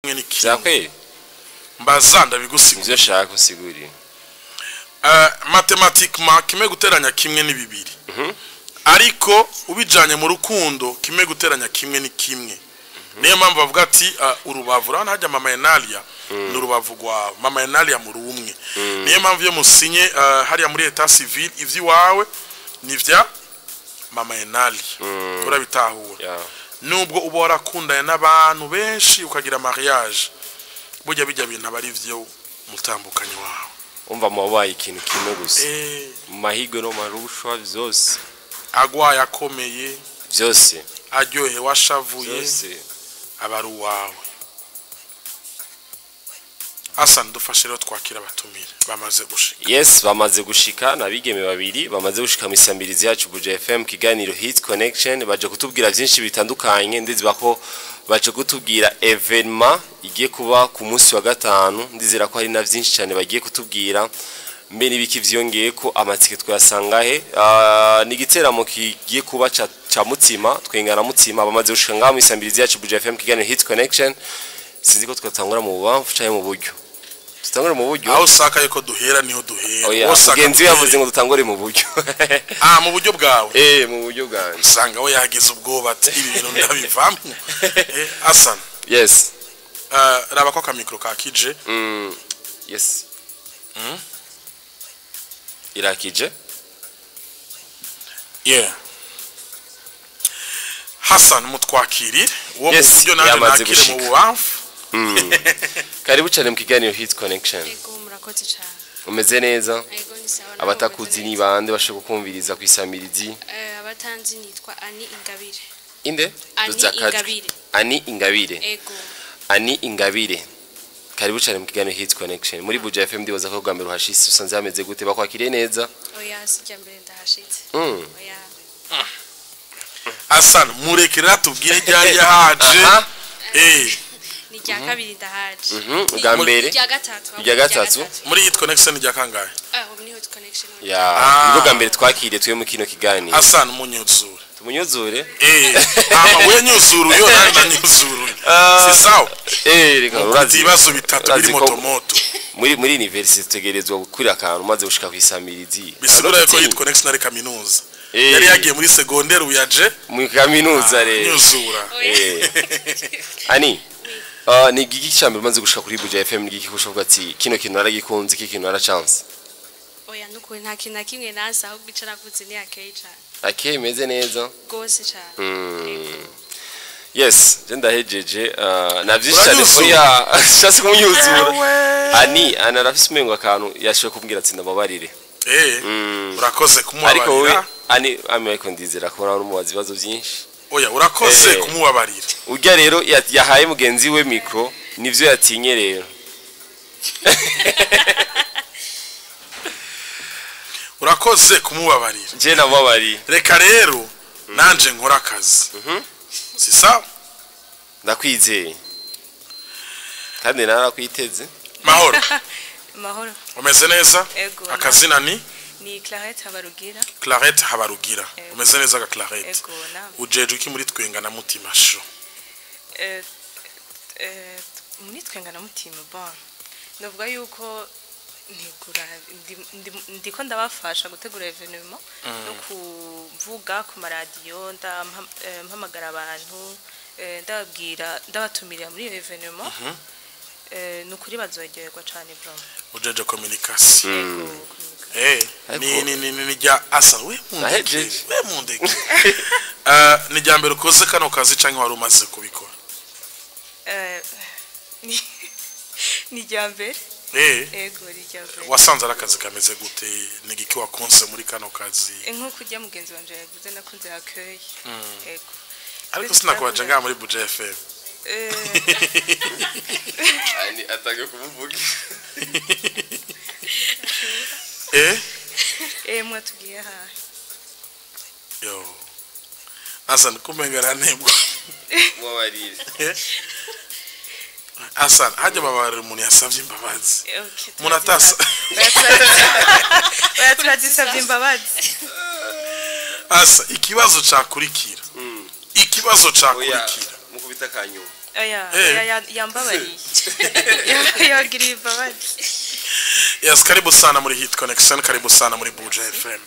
kimwe ni kimwe Zakwe mbaza ndabigusigura ivyo shaka usigurira mathematiquement kimwe guteranya kimwe ni bibiri ariko ubijanye mu rukundo kimwe guteranya kimwe ni kimwe niyo mpamvu bavuga ati urubavu rana hajya mama Enalia n'urubavu rwa mama Enalia mu rumwe niyo mpamvu yo musinye hariya muri etat civil ivyi wawe nivya mama Enalia urabitahura nubwo uba warakundanye n'abantu benshi ukagira mariage burya bijya bintu abari vyo mutambukanye wawe umva mabaye ikintu kimwe gusa mahigo no marushwa vyose agwaye akomeye vyose aryohe washavuye abaru wawe Hassan dufashe rero twakira abatumire bamaze gushika yes bamaze gushika nabigeme babiri bamaze gushika misambirizi yacu Buja FM kiganiro Hit Connection baje kutubwira byinshi bitandukanye ndetse bako baje kutubwira evenement igiye kuba ku munsi wa gatanu ndizera ko hari na byinshi cyane bagiye kutubwira mbe nibiki vyongeye ko amatike twasangahe ni giteramo kigiye kuba cha mutima twengana mutima bamaze gushika ngaho misambirizi yacu Buja FM kiganiro Hit Connection sinzi ko twatangura mu bubamfu cyane mu buryo tutangure mu buryo aho saka yuko duhera niho duhera ugenzi yavuze ngo dutangure mu buryo mu buryo bwawe mu buryo bwanjye usanga we yagize ubwoba ati ibi bintu ndabivamwe Hassan yes raba ko kamikro ka kije yes irakije Hassan mutwakiri uwo mu buryo naje nakire mu bubamfu karibu cyane mu kiganiro Hit Connection Ego murakoze cyane umeze neza Ego ni sawa abatakuzi ni bande bashaka kumviriza kwisamirizi abatanzi nitwa Ani Ingabire inde Ingabire Ani Ingabire Ego Ani Ingabire karibu cyane mu kiganiro Hit Connection muri Buja FM ndibaza ko bwambere uhashitse usanze hameze gute bakwakiriye neza oya sijya mbere ndahashitse oya Hassan murekera tubwire ryari yahaje ni rya kabiri ndahaje bwa mbere rya gatatu muri Hit Connection rya kangahe muri Hit Connection nibwo bwa mbere twakiriye tuye mu kino kiganiro Hassan munyuzure tumunyuzure we nyuzuru yo ndanyuzuru c'est ça reka urazi ibibazo bitatu biri motomoto muri university tegerezwa gukuri akantu maze gushika kwisamirizi bisigura ko Hit Connection ari kaminuza yari yagiye muri secondaire uyaje mu kaminuza rero nyuzura Ani ni giki cyambe maze gushika kuri Buja FM ni giki kushovuga ati kino kintu naragikunze iki kintu nara chance oya nuko nta kintu nakimwe nasa aho bicara kuzi ni akeye cyane akeye meze neza gose cyane yes genda hejeje navyinshi cyane oya shase kumyuzura Ani anarafise umengo akantu yashoye kumbwira ati ndababarire urakoze kumubabarira ariko we Ani ameko ndizera ko ari umubazi bazo byinshi oya urakoze kumubabarira urya rero yahaye mugenzi we mikro nivyo yatinye rero urakoze kumubabarira je nababari reka rero nanje nkora akazi si sawa ndakwizeye kandi narakwiteze mahoro umeze neza akazina ni Clarette Habarugira umeze neza ga Clarette ujeje uki muri twengana mutima sho muri twengana mutima bon ndavuga yuko ntigura ndiko ndabafasha gutegura evenement no kuvuga ku maradiyo mpamagara abantu ndabatumira muri evenement nukuri bazogerwa cyane bro ujeje communication ni jya asa we mundeke ni jya mbere ukoze kano kazi canke wari umaze kubikora ni jya mbere wasanze arakazi kameze gute ni giki wakunze muri kano kazi nko kujya mugenzi wanje yavuze nakunze accueil ariko sinakubaje ngaha muri Buja FM Ani atage kumuvuga mwatugiye ha yo Hassan kumengana nebwo mwabarire Hassan haje babarira umuntu yasavye imbabazi umuntu atasa bayatradisavye imbabazi asa ikibazo cakurikira ikibazo cakurikira mukubita kanyuma yambabariye yagiriye imbabazi. Yes, karibu sana muri Hit Connection, karibu sana muri Buja FM.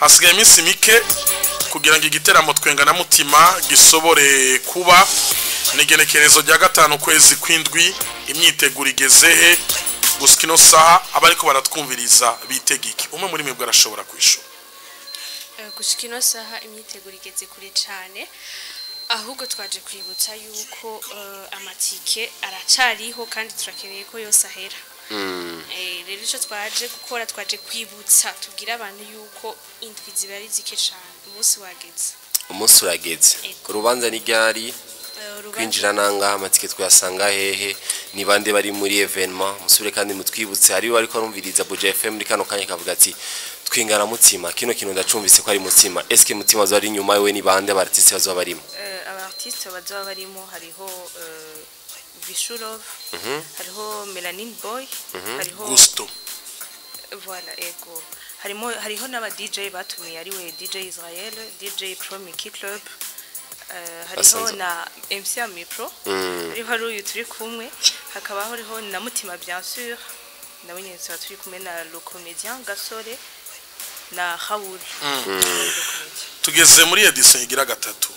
Hasigaye iminsi mike kugira ngo igiteramo twenga na mutima gisobore kuba nigenekerezo rya gatanu kwezi kwindwi imyiteguro igezehe guskino saha abariko baratwumviriza bitegiki umwe muri mwebwe arashobora kwishura gushikino saha imyiteguro igeze kure cyane ahubwo twaje kwibutsa yuko amatike aracariho kandi turakeneye ko yose ahera rero icyo twaje gukora twaje kwibutsa tubwira abantu yuko indwi zibari zike cyane umunsi urageze urubanza ni ryari kwinjira nangaha amatike twasanga hehe ni bande bari muri evenement musubire kandi mutwibutse hari bari ko rumviriza Buja FM muri kano kanya kavuga ati twingana mutima kino kintu ndacumbise ko ari mutima eske mutima zo ari nyuma yewe ni bande abartiste bazo barimo abartiste bazo barimo hariho Vishurov hariho Melanin Boy hariho Gusto voilà ego hariho n'aba DJ batumiye ari we DJ Israel DJ Pro Mickey Club hariho na MC Amipro hariho uyu turi kumwe hakabaho hariho na Mutima bien sûr nabonye turi kumwe na le comédien Gasore na Raoul tugeze muri edition igira gatatu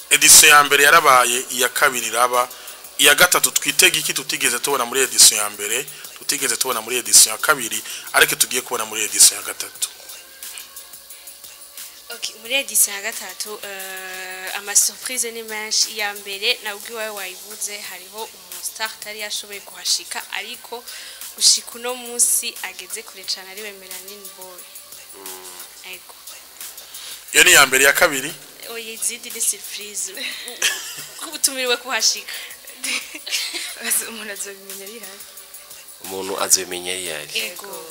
edition ya mbere yarabaye iya kabiri raba iya gatatu twitega iki tutigeze tubona muri edition ya mbere tutigeze tubona muri edition ya kabiri ariko tugiye kubona muri edition ya gatatu. Okay, muri edition ya gatatu ama surprise ni menshi ya mbere nabwiwe wayivuze hariho umustar tari yashoboye kuhashika ariko gushika uno munsi ageze kure cyane ari we Melanin Boy. Ego. Yo ni ya mbere ya kabiri? Oye izindi ni surprise. Kubutumiriwe kuhashika. Umuntu azobimenya rihari. Umuntu azobimenya rihari. Ego.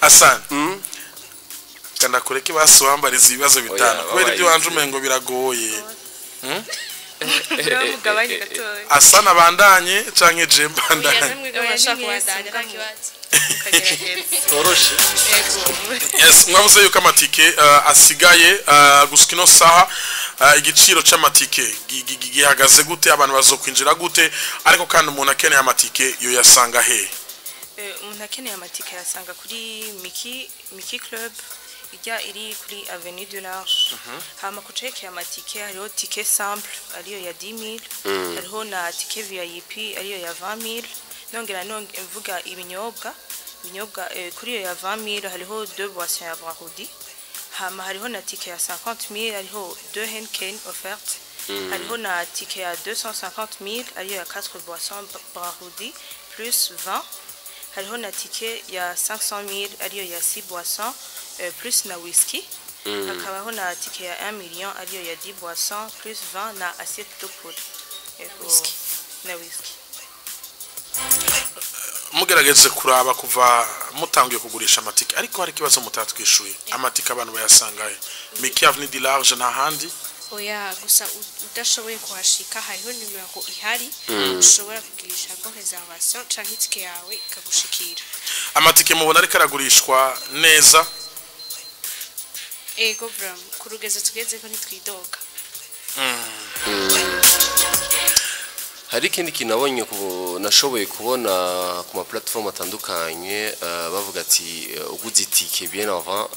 Asan. Kana kureke basuwambariza ibibazo bitanu. Kubera ibyo wanje umengo biragoye. Mugabanye gatoya. Asan abandanye canke je mbandanye. Toroshe. Yes, mwavuze yuko amatike asigaye guskino saha igiciro c'amatike gihagaze gute abantu bazokwinjira gute ariko kandi umuntu akeneye amatike yo yasanga he umuntu akeneye amatike yasanga kuri Mickey Club ijya iri kuri Avenue du Large hama kucekera amatike hariho ticket simple ariyo ya 10000 hariho na ticket VIP ariyo ya 20000 nongera mvuga ibinyobwa kuri iyo ya 20000 hariho 2 boissons ya Brahudi hama hariho na ticket ya 50000 hariho 2 Henken offerte hariho na ticket ya 250000 ariyo ya 4 boissons Brahudi plus 20 hariho na ticket ya 500000 ariyo ya 6 boissons plus na whisky hakabaho na ticket ya 1 million ariyo ya 10 boissons plus 20 na assiette de poule whisky na whisky mugerageze kuraba kuva mutangiye kugurisha amatike ariko hari kibazo mutatwishuye amatike abantu bayasangaye Mickey Avenue du Large na handi oya gusa udashoboye kuhashika hariho nimero ihari ushobora kugirisha ko reservation canke itike yawe ikagushikira amatike mubona ariko aragurishwa neza ego bram kurugeze tugeze ko nitwidoka hari ikindi kintu nabonye nashoboye kubona ku ma platform atandukanye bavuga ati uguze itike bien avant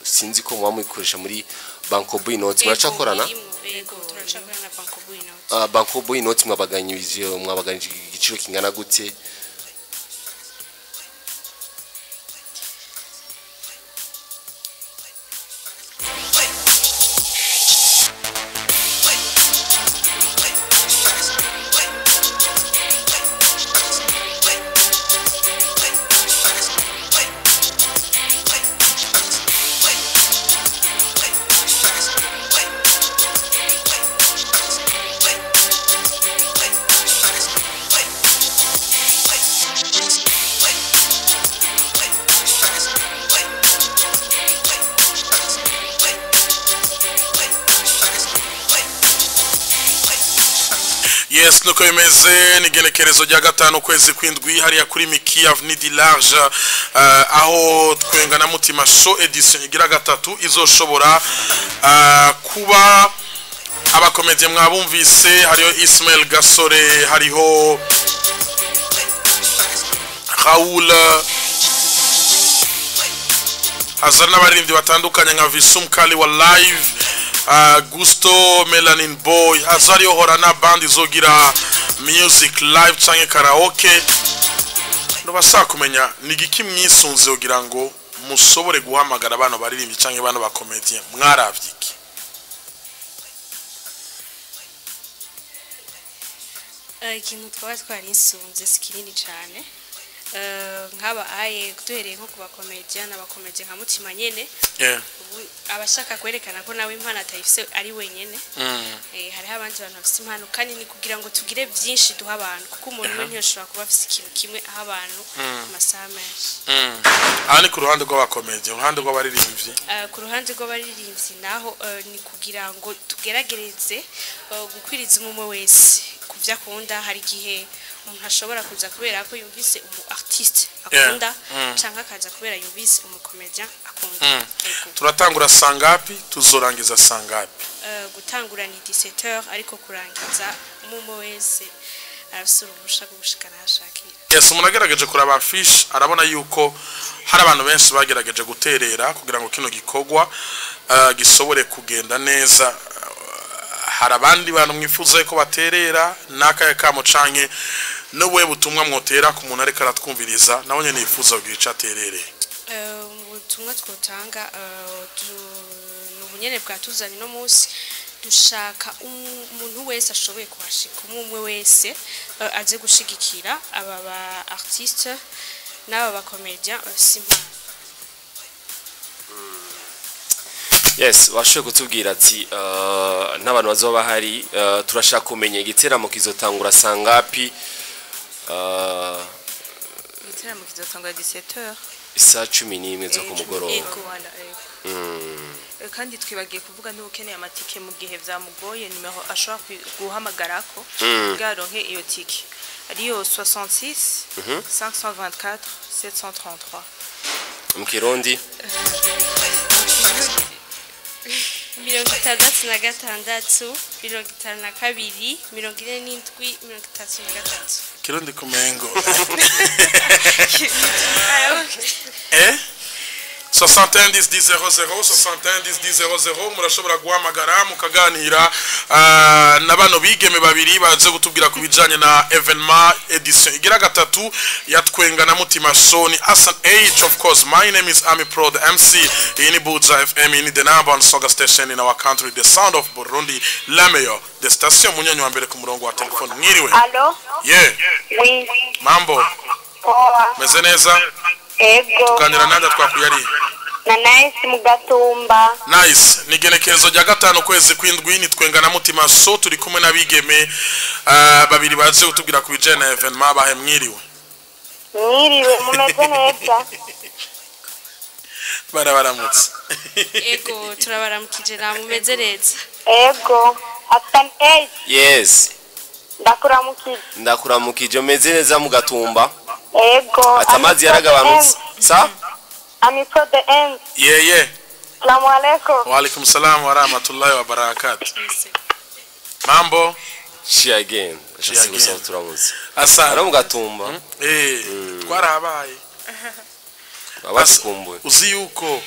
sinzi ko mwamwikoresha muri Banco Boy Notes muracakorana ego turacakorana na Banco Boy Notes Banco Boy Notes mwabaganyije igiciro kingana gute Yes, nuko bimeze n'igenekerezo rya gatanu kwezi kwindwi hariya kuri Miki Avenue du Large aho twenga na mutima show edition igira gatatu izoshobora kuba abakomedie mwabumvise hariho Ismail Gasore hariho Raoul hazana n'abaririmbyi batandukanye nka Visum Kali wa live Gusto Melanin Boy hazariyo horana band izogira music live canke karaoke ndabashaka kumenya nigiki mwisunze kugira ngo musobore guhamagara abantu baririmbyi canke abantu bakomedie mwaravyiki ikintu twarisunze sikinini cyane nk'aba aye duhereye nko ku bakomedie n'abakomedie nka mutima nyene abashaka kwerekana ko nawe impano atayifise ari wenyene hariho abandi bantu bafise impano kandi ni kugira ngo tugire byinshi duha abantu kuko umuntu we ntiyoshobora kuba afise ikintu kimwe aho abantu amasaha menshi aha ni ku ruhande rw'abakomedie uruhande rw'abaririmbyi ku ruhande rw'abaririmbyi naho ni kugira ngo tugeragereze gukwiriza umwe wese kuvya akunda hari gihe umuntu ashobora kuza kubera ko yumvise umu artiste akunda canka akaza kubera yumvise umukomedien akunda turatangura sangapi tuzorangiza sangapi gutangura ni 17h ariko kurangiza umwe wese arasura ubushaka gushikana hashakira yes umuntu agerageje kuraba affiche arabona yuko hari abantu benshi bagerageje guterera kugira ngo kino gikogwa gisobore kugenda neza hari abandi bantu mwifuza ko baterera nakaye kamo canke nowe butumwa mwotera ku muntu areka aratwumviriza naho nyene yifuza kugica terere ubutumwa twotanga n'ubunyene bwatuzanye no munsi dushaka umuntu wese ashoboye kuhashika umwe wese aze gushigikira aba ba artiste n'aba bakomedien simpa Yes, washoboye kutubwira ati n'abantu bazoba hari turashaka kumenya igiteramo kizotangura sangapi igiteramo kizotangura 17h isa 11 zo ku mugoroba kandi twibagiye kuvuga n'ubukeneye amatike mu gihe vyamugoye nimero ashobora guhamagarako bwaronke iyo tike ariyo 66 524 733 Mkirundi 56 52 47 33 Kirundi kumengo 61 10 00 61 10 00 murashobora guhamagara mukaganira nabano bigeme babiri baze gutubwira kubijanye na evenement edition igira gatatu yatwenga na mutima show ni Asan H of course. My name is Ami Pro the MC in Buja FM in the number one Soga station in our country, the sound of Burundi, Lameyo the station munyanyo wa mbere ku murongo wa telefone mwiriwe. Allo? Yeah. Oui. Mambo. Meze neza? Ego. Tuganira nanda twakuyari. Na nice mugatumba. Nice. Nigenekerezo rya gatanu kwezi kwindwi nitwenga na mutima so turi kumwe nabigeme babiri baje utubwira ku bijene evenement bahe mwiriwe. Mwiriwe mumeze neza. Baramutse. Ego turabaramukije na mumeze neza. Ego. Asan A. Yes. Ndakuramukije meze neza mu gatumba. Ego. Atamazi yaragabanutse. Sa? Ami Pro the end. Yeah. Assalamu alaikum. Wa alaikum salam wa rahmatullahi wa barakatuh. Mambo. She again. Shasi turamutse. Asa. Ara mu gatumba. Twarabaye. Abasikumbuye. Uzi yuko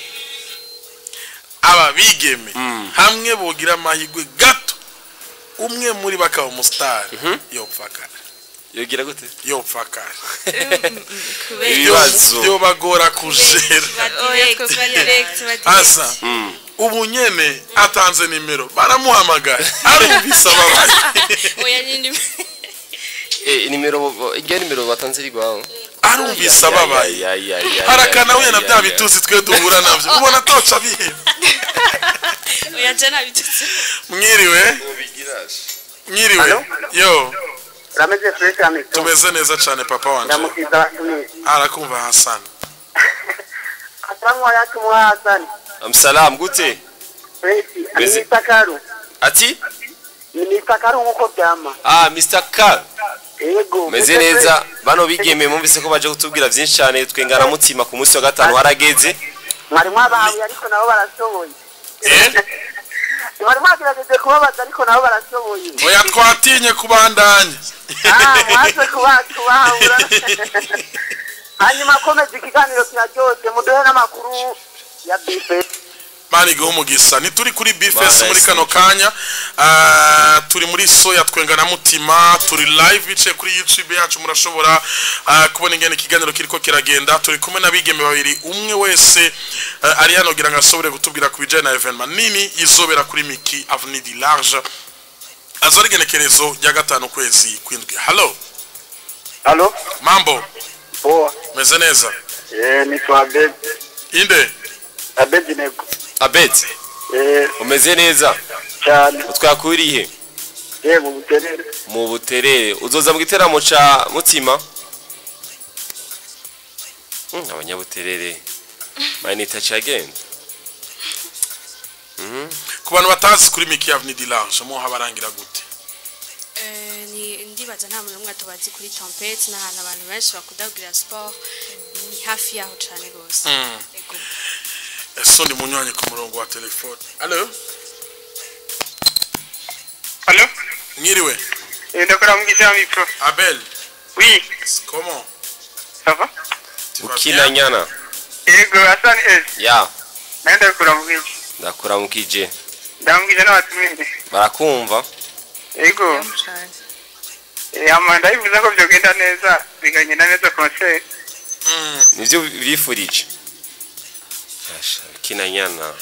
aba bigeme hamwe bogira amahigwe gato umwe muri bakaba umustar yopfakara. Yogira gute? Yopfakara. Ibibazo yo bagora kujera. Asa. Ubu nyene atanze nimero baramuhamagara arumvisa babaye. Oya nyine nimero batanze rigwaho. Arumvisa babaye. Harakana we na bya bituzi twe duhura navyo. Ubona toca bihe. Oya jana bitutse. Mwiriwe. Mwiriwe. Yo. Rameze fresh ami. Tumeze neza cyane papa wanje. Ndamukiza tumi. Arakumva Hassan. Asalamu alaykum wa Hassan. Amsalam gute? Fresh ami Sakaru. Ati? Nitakari nkuko byama. Mr. K. Yego. Meze neza bano bigeme mumvise ko baje kutubwira byinshi cyane twengana mutima ku munsi wa gatanu harageze. Mwarimu abawe ariko nabo barashoboye. Mwarimu agerageje kubabaza ariko nabo barashoboye. Oya twatinye kubandanya. Mwaje kubahura. Hanyuma komeza ikiganiro kiraryoshye muduhe n'amakuru ya bife. Mani gahumugisa nituri kuri bifes muri kano kanya turi muri soya twengana mutima turi live bice kuri YouTube yacu murashobora kubona ingene ikiganiro kiriko kiragenda turi kumwe nabigeme babiri umwe wese ari hano gira ngasobore gutubwira kubijana na evenement nini izobera kuri Miki Avenue du Large azorigenekerezo ya gatanu kwezi kwindwi. Hello mambo Poa meze neza ni Abed inde Abed nego Abed umeze neza cyane utwakuriye mu buterere uzoza mu giteramo ca mutima abanyabuterere mine touch again ku bantu batazi kuri Miki Avenue du Large mo habarangira gute ni ndibaza nta muntu umwe tubazi kuri Tempête n'ahantu abantu benshi bakudabwira sport ni hafi yaho cyane gose yego Sondi munyanye ku murongo wa telefone. Allo? Mwiriwe. Ndakora mugisha micro. Abel. Oui. Comment? Ça va? Ukina nyana. Yego asani Ya. Naenda kuramukije. Ndakuramukije. Ndamukije n'abatumire. Barakumva? Yego. Amanda ivuze ko byogenda neza bigagenda neza concert. Nivyo bifurije. Kina nyana.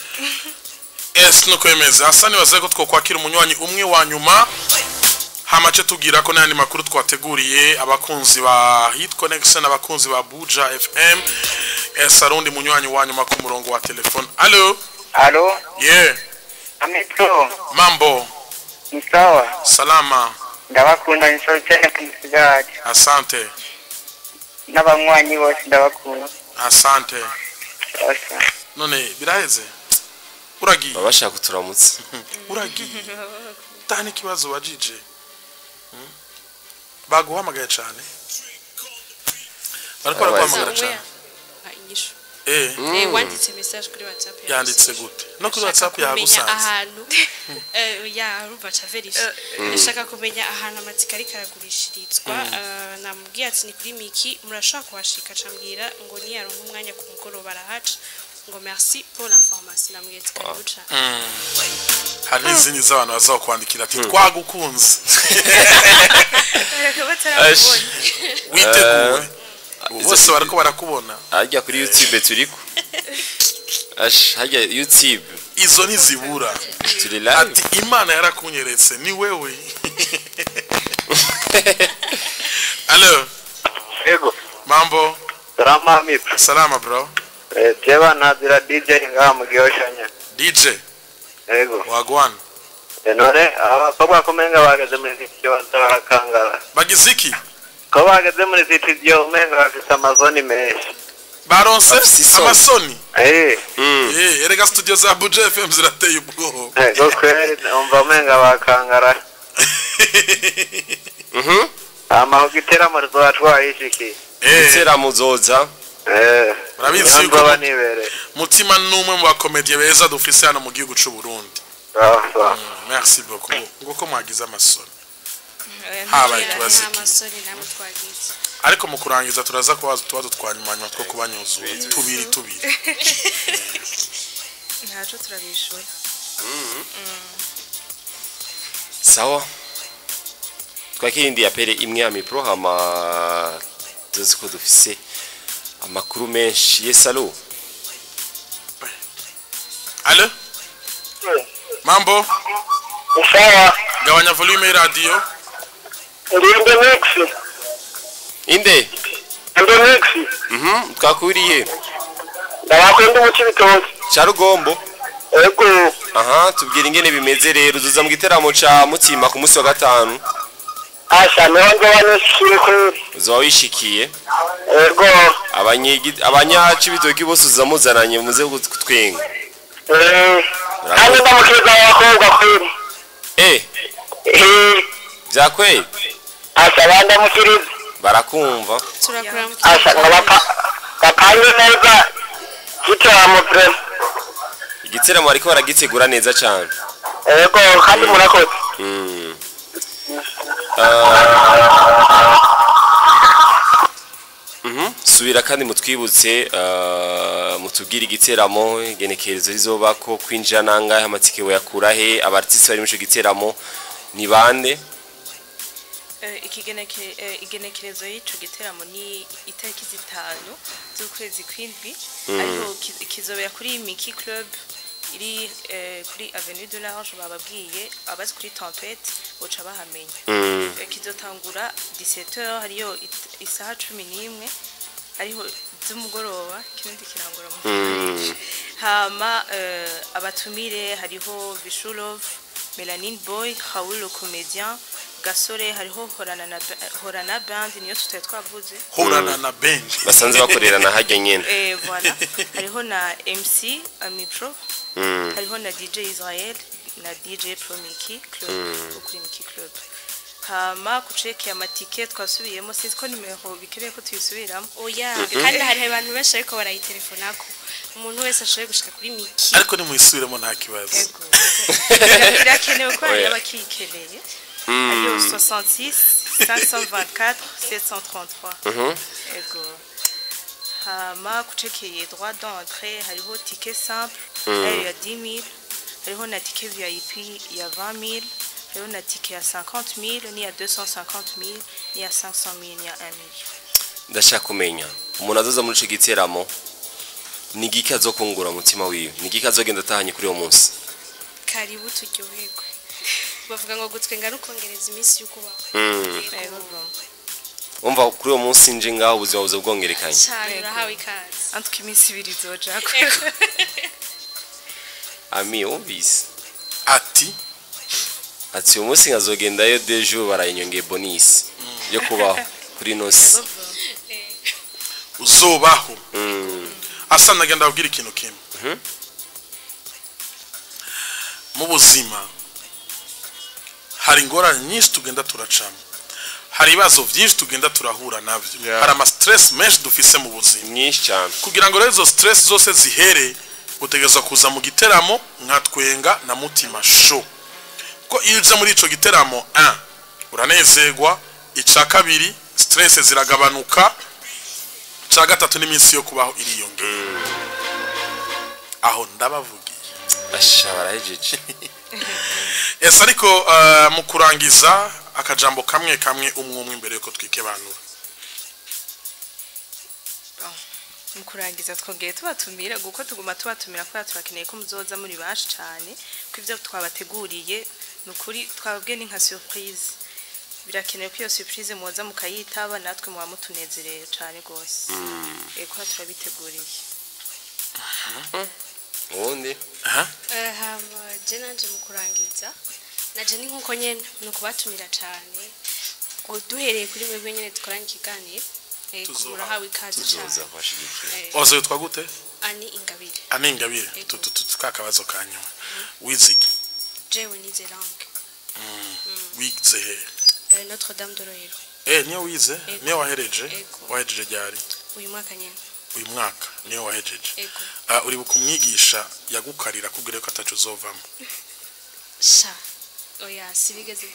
Nuko yemeza asani waze ko twokwakira umunywanyi umwe wa nyuma hamace tugira ko nandi makuru twateguriye abakunzi ba Hit Connection abakunzi ba Buja FM sarundi munywanyi wa nyuma ku murongo wa telefone. Allo? Yeah. Amito. Mambo. Ni sawa. Salama. Ndabakunda insoro cyane kumusigari. Asante. N'abanywanyi bose ndabakunda. Asante. None biraheze. Uragiye. Babashaka kuturamutse. Uragiye. Tani kibazo wajije. Baguhamagaye cyane. Bariko baraguhamagara cyane. inyishu wanditse message kuri WhatsApp yanditse gute no kuri WhatsApp yagusanze ahantu ya ruva cha verify ndashaka kumenya ahantu amatsika ari karagurishirizwa namubwiye ati ni kuri Miki murashaka kuhashika cambwira ngo ni yaronka umwanya ku mugoroba arahaca ngo merci pour l'information namubwiye ati karibuca hari n'izindi z'abantu bazakwandikira ati twagukunze witeguwe bose barako barakubona ajya kuri YouTube turiko hajya YouTube izo ntizibura turi live ati Imana yarakunyeretse ni wewe Allo Ego mambo Salama mipo salama bro Teba nazira DJ ngaha mu Gihoshanya DJ Ego wagwan none abakobwa kumenga bageze muri studio barakangara bagiziki ko bageze muri studio umenga bafite amazoni menshi baronse amasoni erega studio za Buja FM zirateye ubwoba go kweri umva umenga bakangara ama ugitera mu rwa twayishiki itera muzoza urabizi ko mutima numwe mu bakomedie beza dufise hano mu gihugu cy'u Burundi merci beaucoup ngoko mwagize amasoni habaye tubaziki amasoni namwe twagize ariko mu kurangiza turaza kubaza tubazo twanyumanywa two kubanyuzuye tubiri ntaco turabishura sawa twakirindi apere imwe ya mipro hama tuziko dufise amakuru menshi yesalo Allo mambo sawa gabanya volume radio Ndende inde next twakuriye ndabakunda mu kibitoki Charugombo ego tubwira ingene bimeze rero uzuza mu giteramo ca mutima ku munsi wa gatanu asha nongo banishikwe uzo wishikiye ego abanyaci bitoki bose uzamuzananye muze kutwenga kandi ndamukeza abakobwa kwiri Byakweye asa banda mukiriza barakumva. asa bapange neza gitaramo pre Igiteramo ariko baragitegura neza cyane. yego kandi murakoze Subira kandi mutwibutse mutubwira igiteramo genekerezo rizobako kwinjira nangahe amatike yakura he abartiste bari mu giteramo ni bande igenekerezo y'ico giteramo ni itariki 5 z'ukwezi kw'indwi ariko kizobera kuri Mickey Club iri kuri Avenue de l'Arche bababwiye abazi kuri Tempête boca bahamenya kizotangura 17h hariyo isaha 11 hariho z'umugoroba kindi kirangura mu hama abatumire hariho Vishulov Melanine Boy Raoul le comédien Gasore hariho Horana Band niyo tutari twavuze Horana na band basanze bakorera na hajya nyene voilà hariho na MC Ami Pro hariho na DJ Israel na DJ Pro Mickey Club kuri Mickey Club hama kuceke amatike twasubiyemo sinzi ko nimero bikereye ko tuyisubiramo oya kandi hari abantu benshi ariko barayitelefonako umuntu wese ashoboye gushika kuri Mickey ariko ni muyisubiremo nta kibazo birakenewe ko hari abakikeneye hariyo 66 524 733 ego hama kucekeye droit d'entrée hariho ticket simple nayo ya 10000 hariho na ticket VIP ya 20000 hariho na ticket ya 50000 ni ya 250000 ni ya 500000 ni ya 1000. ndashaka kumenya umuntu azoza muri ico giteramo ni giki azokungura mutima wiwe ni giki azogenda atahanye kuri uwo munsi karibu turyoherwe bavuga ngo gutwenga nukongereza iminsi y'ukubaho umva kuri uwo munsi nje ngaho ubuzima buze bwongerekanye cyane urahawe ikaze antuka iminsi 2 izojako ami obvious ati uyu munsi nkazogendayo dejo barayinyongeye bonus yo kubaho kuri nosi uzobaho asa nagenda abwira ikintu kimwe mu buzima hari ingorane nyinshi tugenda turacamo hari ibibazo byinshi tugenda turahura nabyo hari ama stress menshi dufise mu buzima nyinshi cyane kugira ngo rero izo stress zose zihere utegereza kuza mu giteramo nkatwenga na mutima show ko iyo uje muri ico giteramo uranezerwa ica kabiri stress ziragabanuka ica gatatu n'iminsi yo kubaho iriyongera aho ndabavugiye ashobora hejeje ese ariko mu kurangiza akajambo kamwe kamwe umwe imbere yuko twikebanura mu kurangiza twongeye tubatumira guko tuguma tubatumira ko turakeneye ko muzoza muri bashi cyane ko ivyo twabateguriye nukuri twababwiye ni nka surprise birakenewe ko iyo surprise muza mukayitaba natwe muba mutunezereye cyane gose eko turabiteguriye ubundi hama je nanje mu kurangiza naje ni nkuko nyene nukubatumira cyane ngo duhereye kuri mwebwe nyene dukoranye ikiganiro murahawe ikaze cyane ozo twagute ani ingabire tukakabazo kanyuma wiziki jewe nize langue wize Notre Dame de l'Oiro niyo wize niyo wahereje ryari uyu mwaka nyene uyu mwaka niyo wahejeje uri bukumwigisha yagukarira kubwira ko atacu uzovamo sha oya sibigeze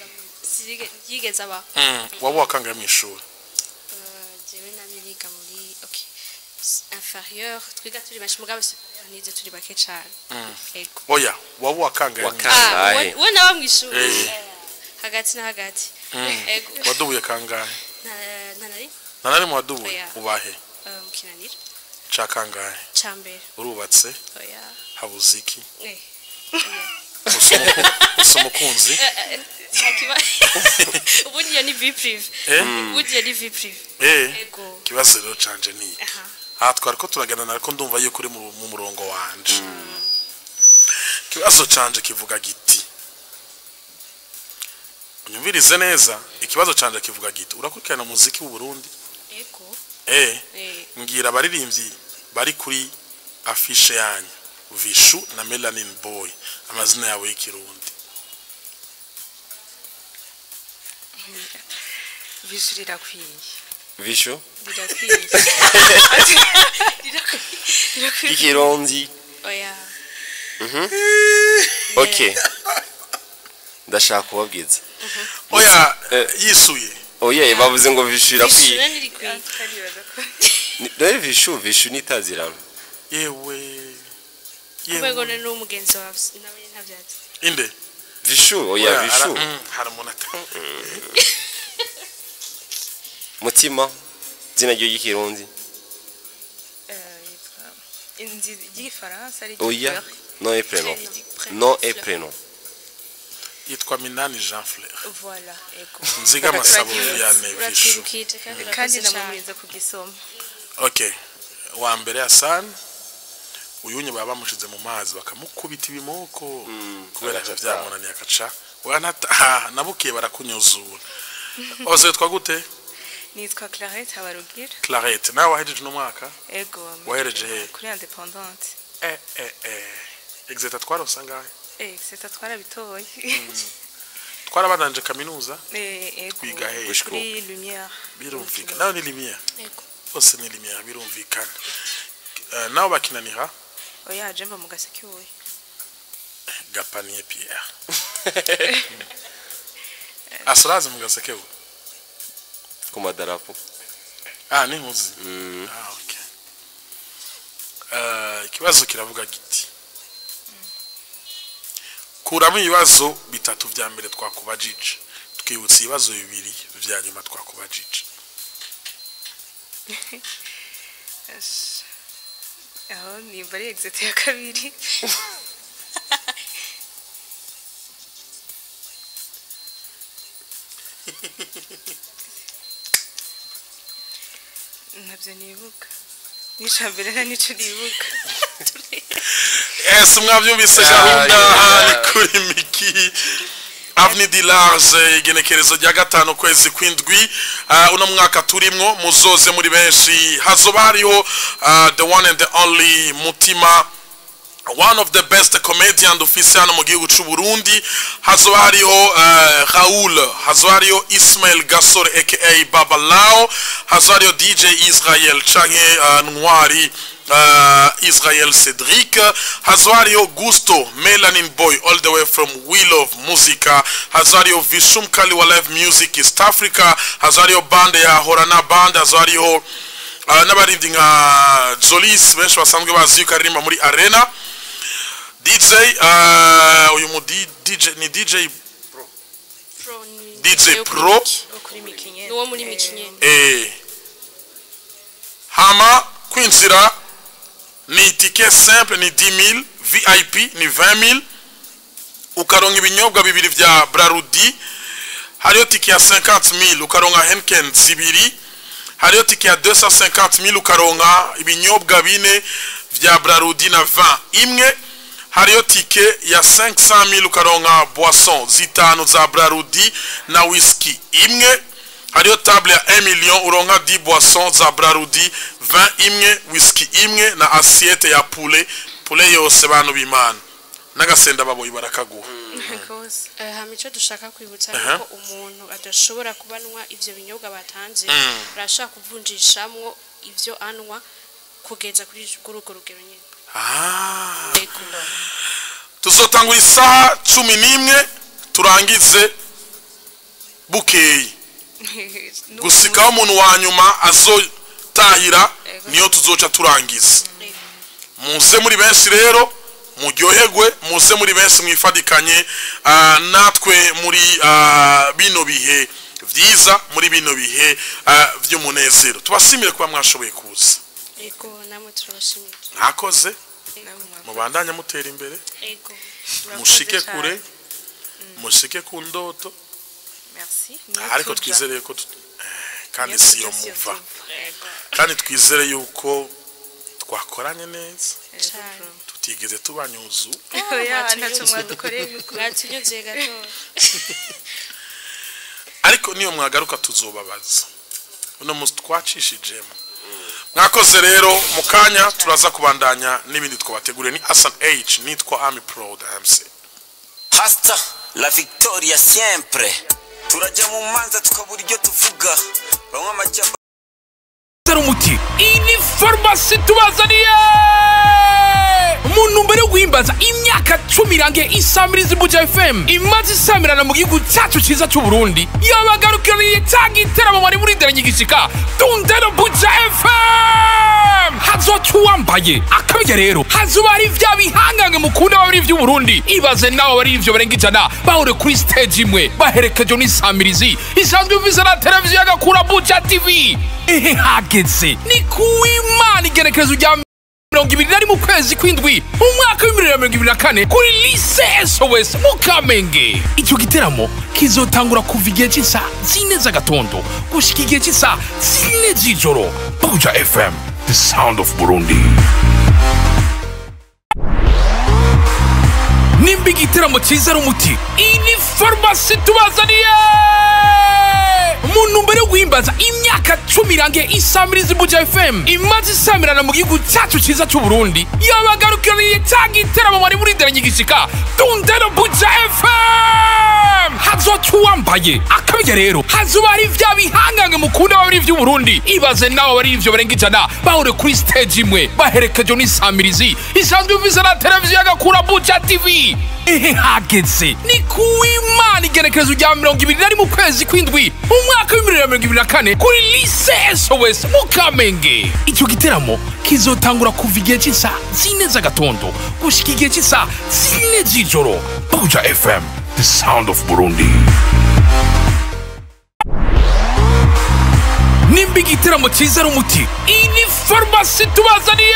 yigeze aba waba wakangaye mu ishuri jewe namiga muri inférieur twiga turi bashi mugabo supérieur nize turi bake cyane oya waba wakangaye we nawe mu ishuri hagati na hagati wadubuye kangahe nari mu wadubuye ubahe mukinanira cha kangahe chambere urubatse oya habuziki usumukunzi ubundi ni vie prive ubundi ni vie prive kibazo rero canje ni twari ko turagana nariko ndumva yuko uri mu murongo wanje kibazo canje kivuga giti unyumvirize neza ikibazo canje kivuga giti urakurikirana muziki w'u Burundi mbwira abaririmbyi bari kuri afishe yanyu Vishu na Melanine Boy amazina yabo y'ikirundi Vishu rirakwiye. Vishu Rirakwiye. ikirundi oya okay ndashaka kubabwiza oya yisuye oya bavuze ngo vishu irakwiye ishura nirikwiye rero vishu nitazirana yewe ubego ne n'umugenzi wawe nawe ntavyatsi inde vishu oya vishu haramuna mutima zina ryo y'ikirundi Inzi y'igifaransa ari oya non et prénom non et prénom yitwa Minani Jean Fleur Voilà, ego. nziga masabo Vianney Vishu uratwibukije Kandi namumuriza kugisoma. okay wa mbere Hassan uyunye baba bamushize mu mazi bakamukubita ibimoko kubera cyo byamunaniye akaca wanata nabukiye barakunyuzura ose twagute Nitwa Clarette Habarugira. Clarette nawe wahejeje no mwaka Ego. Wahereje he? Kuri independante. exeta twarosangaye C'est twarabitoye. twarabandanje kaminuza Ego. Kwiga he? Kuri Lumière. birumvikana nawe ni Lumière yego bose ni Lumière birumvikana nawe bakinaniha Oya jemba mu gasekiwe. Gapanier Pierre asuraze mu gasekewe ku madarapo ni nkuzi okay ikibazo kiravuga giti kuramo ibibazo bitatu vya mbere twakubajije twibutse ibibazo bibiri vya nyuma twakubajije Aho ni bari exit ya kabiri. Ntabyo nibuka. Nishambere na nico nibuka. mwavyumvise gahunda ni kuri Miki Avenue du Large igenekerezo rya gatanu kwezi kwindwi uno mwaka turimwo muzoze muri benshi hazoba hariho the one and the only Mutima one of the best comedian dufise hano mu gihugu c'u Burundi hazoba hariho Raoul hazoba hariho Ismail Gasore aka Baba Lao hazoba hariho DJ Israel canke Ntwari Israel Cedric hazoba hariho Gusto Melanin Boy all the way from Wheel of Musica hazoba hariho Vishum Kali wa Live Music East Africa hazoba hariho bande ya Horana Band hazoba hariho n'abarindi nka Jolis benshi basanzwe bazi yuko aririmba muri Arena DJ uyu mu DJ ni DJ Pro Kuri Mikinyene. nuwo muri Mikinyene hama kwinjira ni ticket simple ni 10000 VIP ni 20000 ukaronka ibinyobwa bibiri vya Brarudi hariyo ticket ya 50000 ukaronka Henken zibiri hariyo ticket ya 250000 ukaronka ibinyobwa bine vya Brarudi na 20 imwe hariyo ticket ya 500000 ukaronka boisson zitanu za Brarudi na whisky imwe hariyo table ya 1 million uronka 10 boissons za Brarudi 20 imwe whisky imwe na assiette ya poulet yose bantu b'Imana nagasenda baboyi barakaguha hamico dushaka kwibutsa ko umuntu adashobora kubanwa ivyo binyobwa batanze barashaka kuvunjishamwo ivyo anwa kugeza kuri urugo rugero nyene tuzotangura isaha 11 turangize bukeyi gusikaho umuntu wa nyuma azotahira niyo tuzoca turangiza muze muri benshi rero muryoherwe muze muri benshi mwifadikanye natwe muri bino bihe vyiza muri bino bihe vy'umunezero tubasimire kuba mwashoboye kuza ego namwe turabashimiye nakoze mubandanya mutera imbere mushike kure mushike ku ndoto Merci. ariko twizere ko kandi siyo muva kandi twizere yuko twakoranye neza tutigeze tubanyuzu Oya ntacyo mwadukoreye yuko. mwatunyuze gato ariko niyo mwagaruka tuzobabaza uno musi twacishijemo mwakoze rero mukanya turaza kubandanya n'ibindi twabateguriye ni Hassan H nitwa Ami Proud MC Hasta la victoria siempre. turajya mu manza tukabura ibyo tuvuga bamwe amajyamba umuti ini farumasi tubazaniye umuntu mbere yo guhimbaza imyaka 10 irangiye isamiriza Buja FM imaze isamirana mu gihugu cyacu cyiza cy'u Burundi yabagarukiriye cyangwa iteramo muri muri deranyigishika Tundero Buja FM hazotuwambaye akabya rero hazubari vya bihangange mukunda babiri by'u Burundi ibaze nawe bari ivyo barenga ijana bahore kuri stage imwe baherekeje n'isamirizi isanzwe biza na televiziyo agakura Buja TV ehe hageze ni kuwimana igerekezo rya 20 mu kwezi kw'indwi umwaka wa 2024 kuri lycée SOS mu Kamenge. Icyo giteramo kizotangura kuva igihe cy'isa 4 z'agatondo gushika igihe cy'isa 4 z'ijoro. Buja FM, the sound of Burundi. Nimba igiteramo cyiza ari umuti ini farumasi tubazaniye umuntu mbere yo guhimbaza imyaka 10 irangiye isamiriza Buja FM imaze isamirana mu gihugu cyacu cyiza cy'u Burundi yabagarukiriye cyangwa iteramo muri muri deranyigishika Tundero Buja FM hazotuwambaye akabya rero hazubari vya bihangange mukunda babiri by'u Burundi ibaze nawe bari ivyo barenga ijana bahore kuri stage imwe baherekeje n'isamirizi isanzwe biza na televiziyo agakura Buja TV ehe hageze ni kuwimana igerekezo rya 20 mu kwezi kw'indwi umwaka wa 2024 kuri lycée SOS mu Kamenge. Icyo giteramo kizotangura kuva igihe cy'isa 4 z'agatondo gushika igihe cy'isa 4 z'ijoro. Buja FM, the sound of Burundi. Nimba igiteramo cyiza ari umuti ini farumasi tubazaniye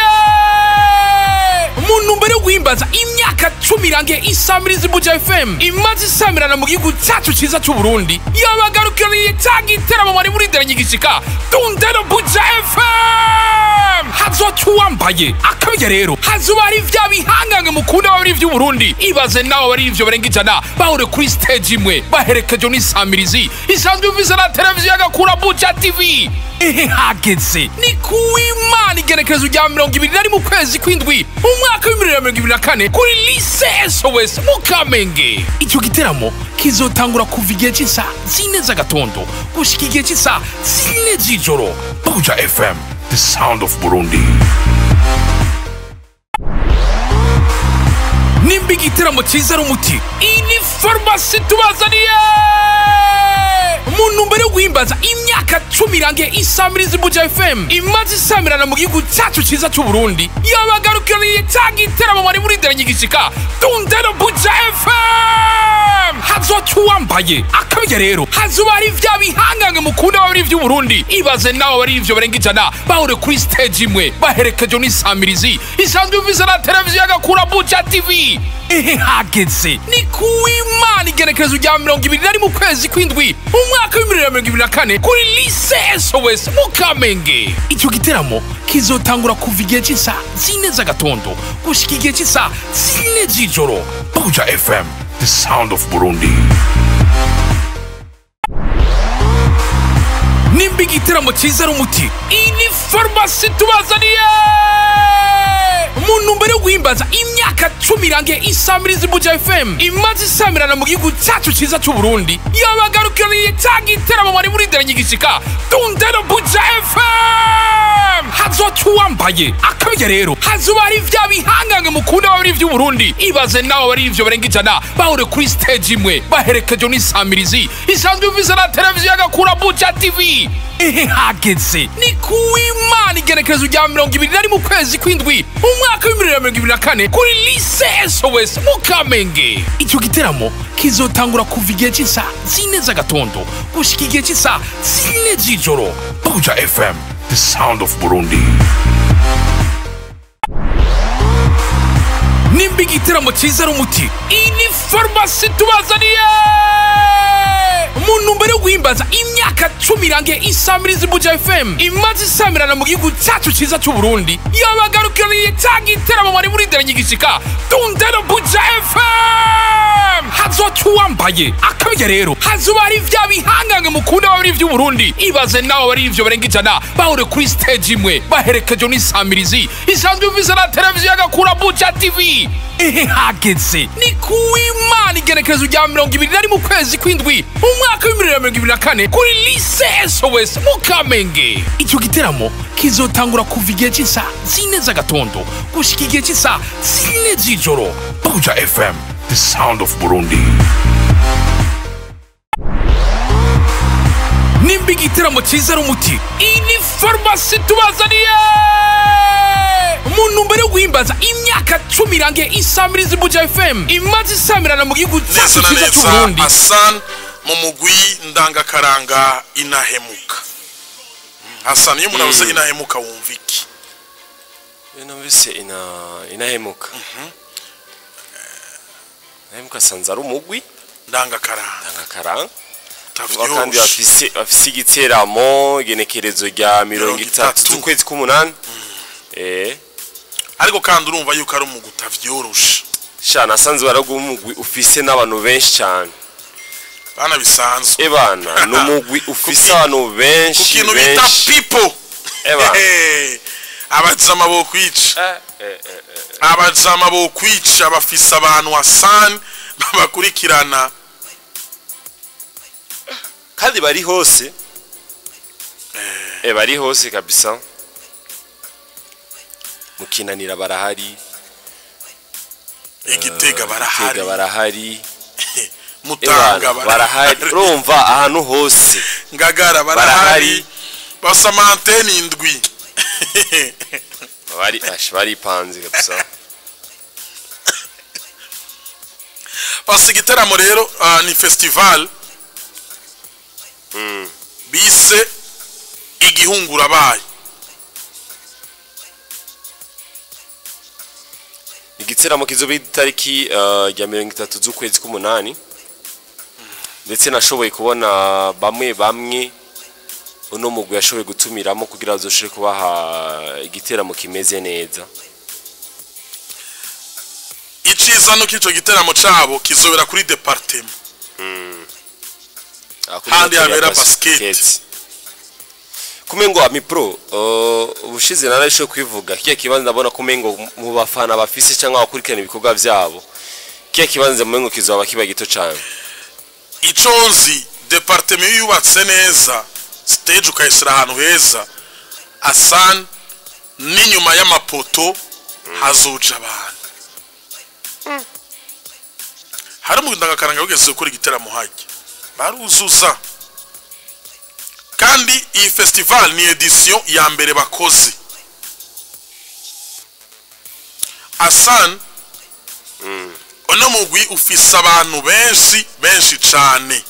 umuntu mbere yo guhimbaza imyaka 10 irangiye isamiriza Buja FM imaze isamirana mu gihugu cyacu cyiza cy'u Burundi yabagarukiriye cyangwa iteramo muri muri deranyigishika Tundero Buja FM hazotuwambaye akabya rero hazubari vya bihangange mukunda babiri by'u Burundi ibaze nawe bari ivyo barenga ijana bahore kuri stage imwe baherekeje n'isamirizi isanzwe biza na televiziyo agakura Buja TV ehe hageze ni kuwimana igerekezo rya 20 mu kwezi kw'indwi umwaka wa 2024 kuri lycée SOS mu Kamenge. Icyo giteramo kizotangura kuva igihe cy'isa 4 z'agatondo gushika igihe cy'isa 4 z'ijoro. Buja FM, the sound of Burundi. Nimba igiteramo cyiza ari umuti ini farumasi tubazaniye umuntu mbere yo guhimbaza imyaka 10 irangiye isamiriza Buja FM imaze isamirana mu gihugu cyacu cyiza cy'u Burundi yabagarukiriye cyangwa iteramo muri muri deranyigishika Tundero Buja FM hazotuwambaye akabya rero hazubari vya bihangange mukunda babiri by'u Burundi ibaze nawe bari ivyo barenga ijana bahore kuri stage imwe baherekeje n'isamirizi isanzwe biza na televiziyo agakura Buja TV ehe hageze ni kuwimana igerekezo rya 20 mu kwezi kw'indwi umwaka wa 2024 kuri lycée SOS mu Kamenge. Icyo giteramo kizotangura kuva igihe cy'isa 4 z'agatondo gushika igihe cy'isa 4 z'ijoro. Buja FM, the sound of Burundi. Nimba igiteramo cyiza ari umuti ini farumasi tubazaniye umuntu mbere yo guhimbaza imyaka 10 irangiye isamiriza Buja FM imaze isamirana mu gihugu cyacu cyiza cy'u Burundi yabagarukiriye cyangwa iteramo muri muri deranyigishika Tundero Buja FM hazotuwambaye akabya rero hazubari vya bihangange mukunda babiri by'u Burundi ibaze nawe bari ivyo barenga ijana bahore kuri stage imwe baherekeje n'isamirizi isanzwe biza na televiziyo agakura Buja TV ehe hageze ni kuwimana igerekezo rya 20 mu kwezi kw'indwi umwaka wa 2024 kuri lycée SOS mu Kamenge. Icyo giteramo kizotangura kuva igihe cy'isa 4 z'agatondo gushika igihe cy'isa 4 z'ijoro. Buja FM, the sound of Burundi. Nimba igiteramo cyiza ari umuti ini farumasi tubazaniye umuntu mbere yo guhimbaza imyaka 10 irangiye isamiriza Buja FM imaze isamirana mu gihugu cyacu cyiza cy'u Burundi yabagarukiriye cyangwa iteramo muri muri deranyigishika Tundero Buja FM hazotuwambaye burya rero hazuba hari vya bihangange mukunda babiri vy'Uburundi ibaze nawe bari ivyo barenga ijana bahore kuri stage imwe baherekeje n'isamirizi isanzwe ivise na televiziyo agakura Buja TV. Ehe hageze ni kuwimana igenekerezo rya 21 mu kwezi kw'indwi umwaka wa 2024 kuri lycée SOS mu Kamenge. Icyo giteramo kizotangura kuva igihe cy'isa 4 z'agatondo gushika igihe cy'isa 4 z'ijoro. Buja FM, the sound of Burundi. Nimba igiteramo cyiza ari umuti ini farumasi tubazaniye umuntu mbere yo guhimbaza imyaka 10 irangiye isamirizi Buja FM imaze isamirana mu gihugu cyacu cyiza cy'u Burundi. Hassan mu mugwi ndangakaranga inahemuka. Hassan iyo munavuze inahemuka wumva iki? Numvise inahemuka. Inahemuka sanza ari umugwi ndangakaranga. Kandi bafise igiteramo igenekerezo rya 30 z'ukwezi k'umunani. Ariko kandi urumva yuko ari umugwi utavyorosha. Shana sanze baraguha umugwi ufise n'abantu benshi cyane. Bana bisanzwe. Bana n'umugwi ufise abantu benshi. Kukintu bita people. Abazama bo kwica. Abazama bo kwica bafise abantu Hassan babakurikirana. Kandi bari hose. Bari hose kabisa. Mukinanira barahari. Igitega barahari. Mutanga barahari. Urumva ahantu hose. Ngagara barahari. Basamantene indwi. Bari panze kabisa. Basigiteramo rero ni festival. Bise igihungura baye. Igiteramo kizobe itariki ya 30 z'ukwezi k'umunani. Ndetse nashoboye kubona bamwe uno mugwi yashoboye gutumiramo kugira bazoshire kubaha igiteramo kimeze neza. Iciza no kico giteramo cabo kizobera kuri departement. Handi habera basket. Kumengo Amipro ubushize narasho kwivuga kiye kibanza ndabona kumengo mu bafana bafise cyangwa abakurikirana ibikorwa byabo. Kiye kibanza mumengo kizoba kiba gito cyane. Iconzi departement yubatse neza stage ukayisira ahantu heza Hassan n'inyuma y'amapoto hazoja abantu. Hari mu ndangakaranga ugeze kuri giteramo hajye baruzuza. Kandi iyi festival ni edition ya mbere bakoze. Hassan ono mugwi ufise abantu benshi cyane.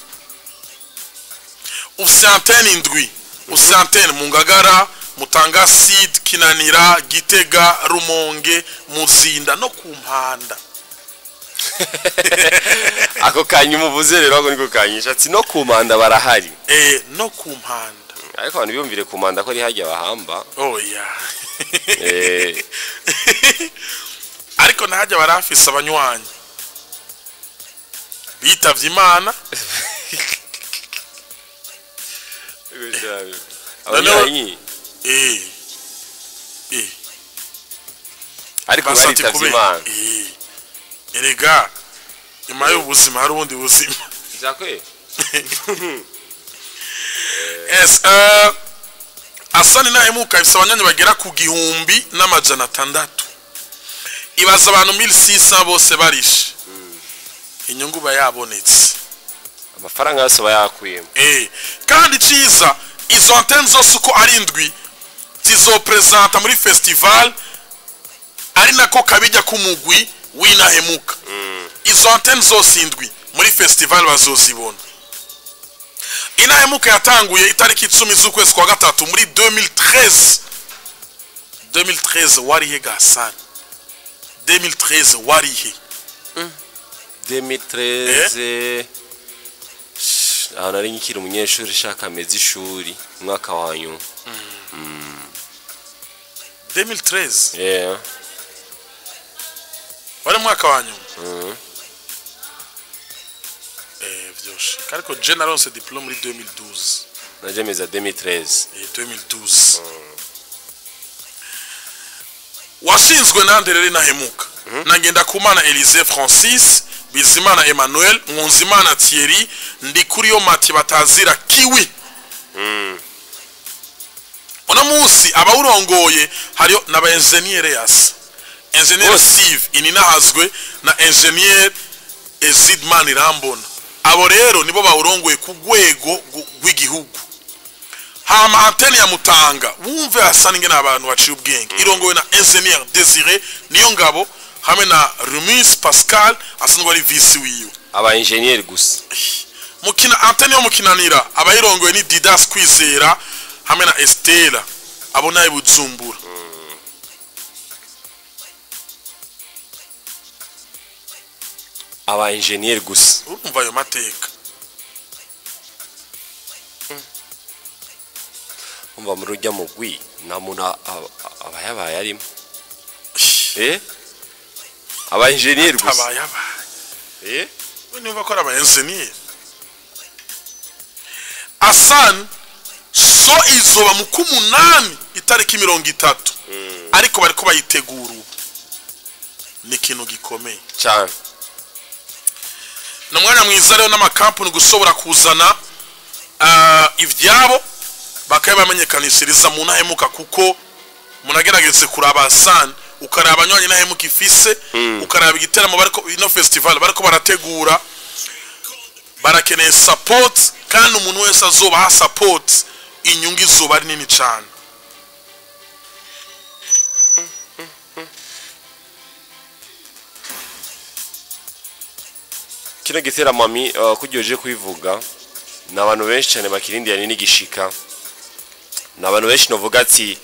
Ufise antenne indwi, ufise antenne mu Ngagara, Mutanga Seed, Kinanira, Gitega, Rumonge, Muzinda no ku Mpanda. Ako kanyuma uvuze rero ngo niko kanyisha ati no ku Mpanda barahari. No ku Mpanda. Ariko abantu biyumvire ku Mpanda ko ari hajya bahamba. Oya. Ariko nahajya barafise abanywanyi. Bitavye Imana. Abanyanyi. Ariko bitavye Imana. Erega nyuma y'ubuzima hari ubundi buzima. Zakwe. Hassan inahemuka ifise abanyanyi bagera ku 1600. Ibaza abantu 1600 bose barishe. Inyungu bayabonetse. Amafaranga yose bayakuyemo. Kandi ciza izo antenne zose uko ari indwi zizopresenta muri festival ari nako kabijya kumugwi w'inahemuka. Izo antenne zose indwi muri festival bazozibona. Inahemuka yatanguye itariki 10 z'ukwezi kwa gatatu muri 2013. 2013 warihe Hassan? 2013 warihe? 2013 aho nari nkiri umunyeshuri shaka amezi ishuri mwaka wanyu. 2013 wari mwaka wanyu. vyoshe ariko general se diplôme muri 2012 naje meza 2013 2012 washinzwe nanderere nahemuka nagenda kumana Elise Francis Bizimana Emmanuel Nkunzimana Thierry Ndikuriyo Mati batazira kiwi ona musi abawurongoye hariyo naba engineer yas engineer Steve ininahazwe na engineer Ezidman Irambona abo rero nibo bawurongoye ku rwego rw'igihugu hama antene ya Mutanga wumve hasaninge n'abantu baciye ubwenge irongowe na engineer Desire niyo ngabo hamwe na Rumis Pascal asanzwe ari vice wiyo aba engineer gusa mukina antene yo mukinanira abayirongoye ni Didas Kwizera hamwe na Estela abo naye Bujumbura aba engineer gusa urumva ayo mateka umva muri ujya mu gwi na muntu abayabaye arimo aba engineer gusa abayabaye we niba ko aba engineer Asan so izoba mu 8 itariki 30 ariko bariko bayitegura ni kintu gikomeye cyane namwanya mwiza rero n'amakampuni gusobora kuzana ivyabo bakaye bamenyekanishiriza mu nahemuka kuko munagerageze kuraba Asan ukaraba abanywanyi nahemuka ifise ukaraba igiteramo bariko ino festival bariko barategura barakeneye support kandi umuntu wese azoba ha support inyungu izoba ari nini cyane kino gitera mami kujyoje kwivuga nabantu benshi cyane bakirindiye nini gishika nabantu benshi novuga ati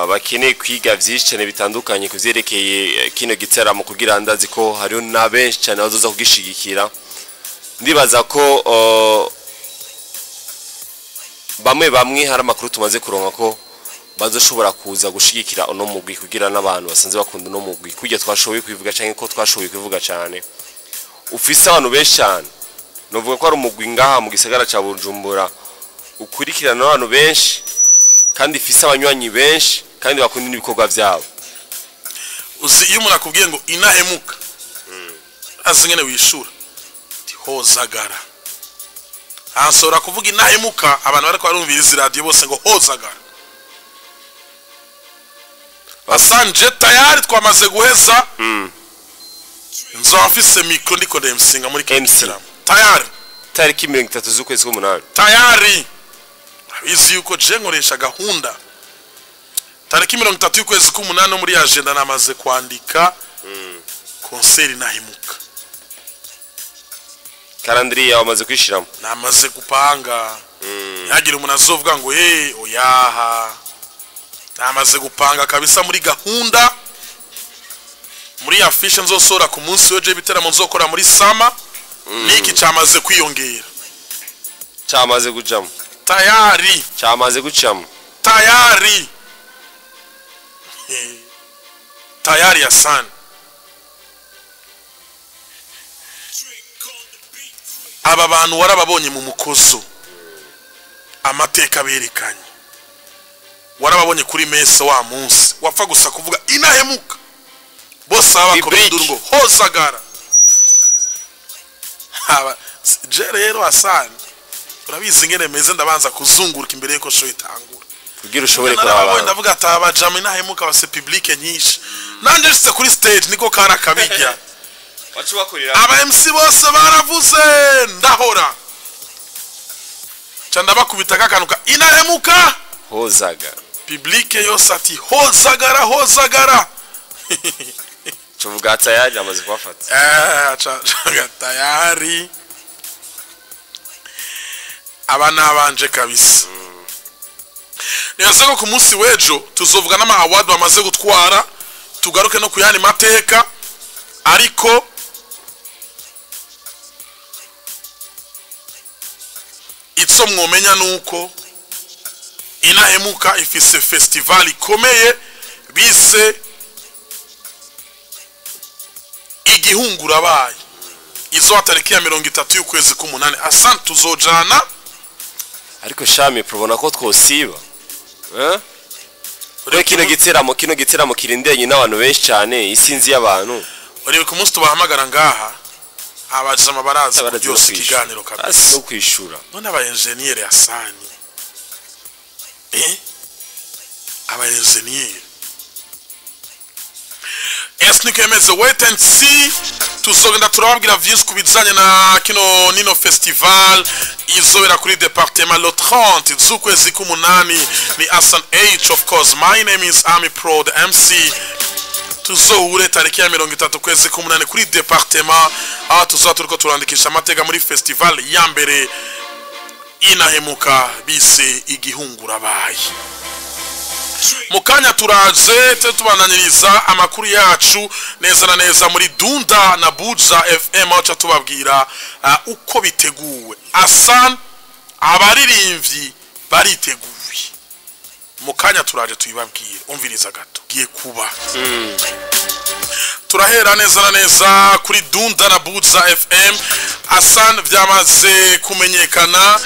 bakeneye kwiga byinshi cyane bitandukanye kuvyerekeye kino gitera mu kugira ndazi ko hariyo na benshi cyane bazoza kugishigikira ndibaza ko bamwe hari amakuru tumaze kuronka ko bazoshobora kuza gushigikira ono mugwi kugira n'abantu basanze bakunda no mugwi kujya twashoboye kwivuga cyane ko twashoboye kwivuga cyane ufise abantu benshi cyane novuga ko ari umugwi ngaha mu gisagara ca Bujumbura ukurikirana n'abantu benshi kandi ifise abanywanyi benshi kandi bakunda ibikorwa byabo uzi iyo umuntu akubwiye ngo inahemuka azingene wishura hozagara ansora kuvuga inahemuka abantu bariko barumviriza radio bose ngo hozagara basanje tayari twamaze guheza nzofise micro ndiko ndemsinga muri KMC tayari tariki 30 z'ukwezi k'umunani tayari izi yuko je nkoresha gahunda tariki 30 y'ukwezi k'umunani no muri agenda namaze kwandika concert inahemuka calendrier wamaze kwishiramo namaze gupanga yagira umuntu azovuga ngo oyaha namaze gupanga kabisa muri gahunda muri afishe nzosora ku munsi weje biteramo nzokora muri sama niki cyamaze kwiyongera cyamaze kujamo tayari cyamaze gucamo tayari tayari ya sana aba bantu warababonye mu mukozo amateka berekanye warababonye kuri mesa wa munsi wapfa gusa kuvuga inahemuka bose abakorindura ngo hozagara je rero Asan urabizi ngene meze ndabanza kuzunguruka imbere y'uko show itangura kugira ushobore kuraba ndavuga ataba jam inahemuka base public nyinshi nanje nshitse kuri stage niko kara kabijya aba MC bose baravuze ndahora cyanda bakubita kakanuka inahemuka hozagara public yose ati hozagara tuvuga tayari amaze kwafata tayari abana abanje kabisa niyaze ku munsi wejo tuzovuga n'ama award bamaze gutwara tugaruke no kuyani mateka ariko itso mwomenya nuko inahemuka ifise festival ikomeye bise igihungura baye izo tariki ya 30 y'ukwezi k'umunani. Asante tuzojana ariko shami probona ko twosiba kino giteramo kirindenye n'abantu benshi cyane isinzi y'abantu uri ku munsi tubahamagara ngaha abaje amabaraza byose kiganiro kabisa no kwishura none aba engineer Hasani aba engineer esnikemeze wait and see tuzogenda turababwira vyinshi kubizanye na kino Nino Festival izobera kuri departement le 30 z'ukwezi k'umunani ni Hassan H. Of course my name is Ami Pro the MC tuzohure tariki ya 30 kwezi k'umunani kuri departement tuzoba turiko turandikisha amateka muri festival ya mbere inahemuka bise igihungura bayi. Mukanya turaje tubananyiriza amakuru yacu neza na neza muri Dunda na Buja FM acha tubabwira uko biteguwe. Hassan abaririmvyi bariteguye. Mukanya turaje tuyibabwira umviriza gato giye kuba. Turahera neza na neza kuri Dunda na Buja FM. Hassan vyamaze kumenyekana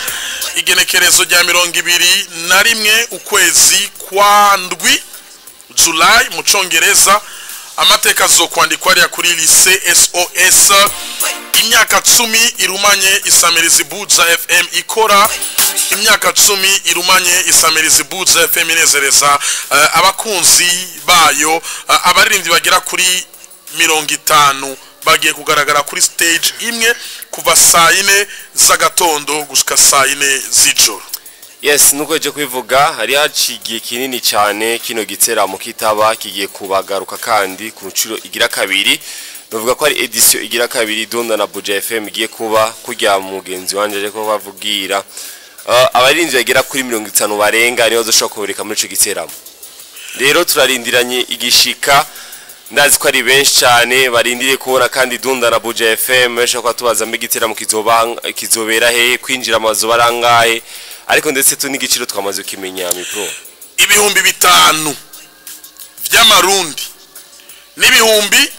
igenekerezo rya 21 ukwezi kwa ndwi July mu Congereza amateka zo kwandikwa ari kuri lycée SOS imyaka 10 irumanye isamirizi Buja FM ikora imyaka 10 irumanye isamirizi Buja FM inezereza abakunzi bayo abaririmbyi bagera kuri 50 bagiye kugaragara kuri stage imwe kuva saa 4 z'agatondo gushika saa 4 z'ijoro. Yes, nuko je kwivuga hari hacigiye kinini cyane kino giteramo kitaba kigiye kubagaruka kandi ku ncuro igira kabiri novuga ko ari edition igira kabiri Dunda na Buja FM igiye kuba kujya mugenzi wanje je ko bavugira abarinzi bagera kuri 50 barenga niyo zoshobora kubereka muri ico giteramo. Rero turarindiranye igishika ndazi ko ari benshi cyane barindiriye kubona kandi Dunda na Buja FM mesha ko tubaza mbigiteramo kizobera he kwinjira amazu barangaye ariko ndetse tu n'igiciro twamaze kimenya Pro ibihumbi 5 vy'amarundi n'ibihumbi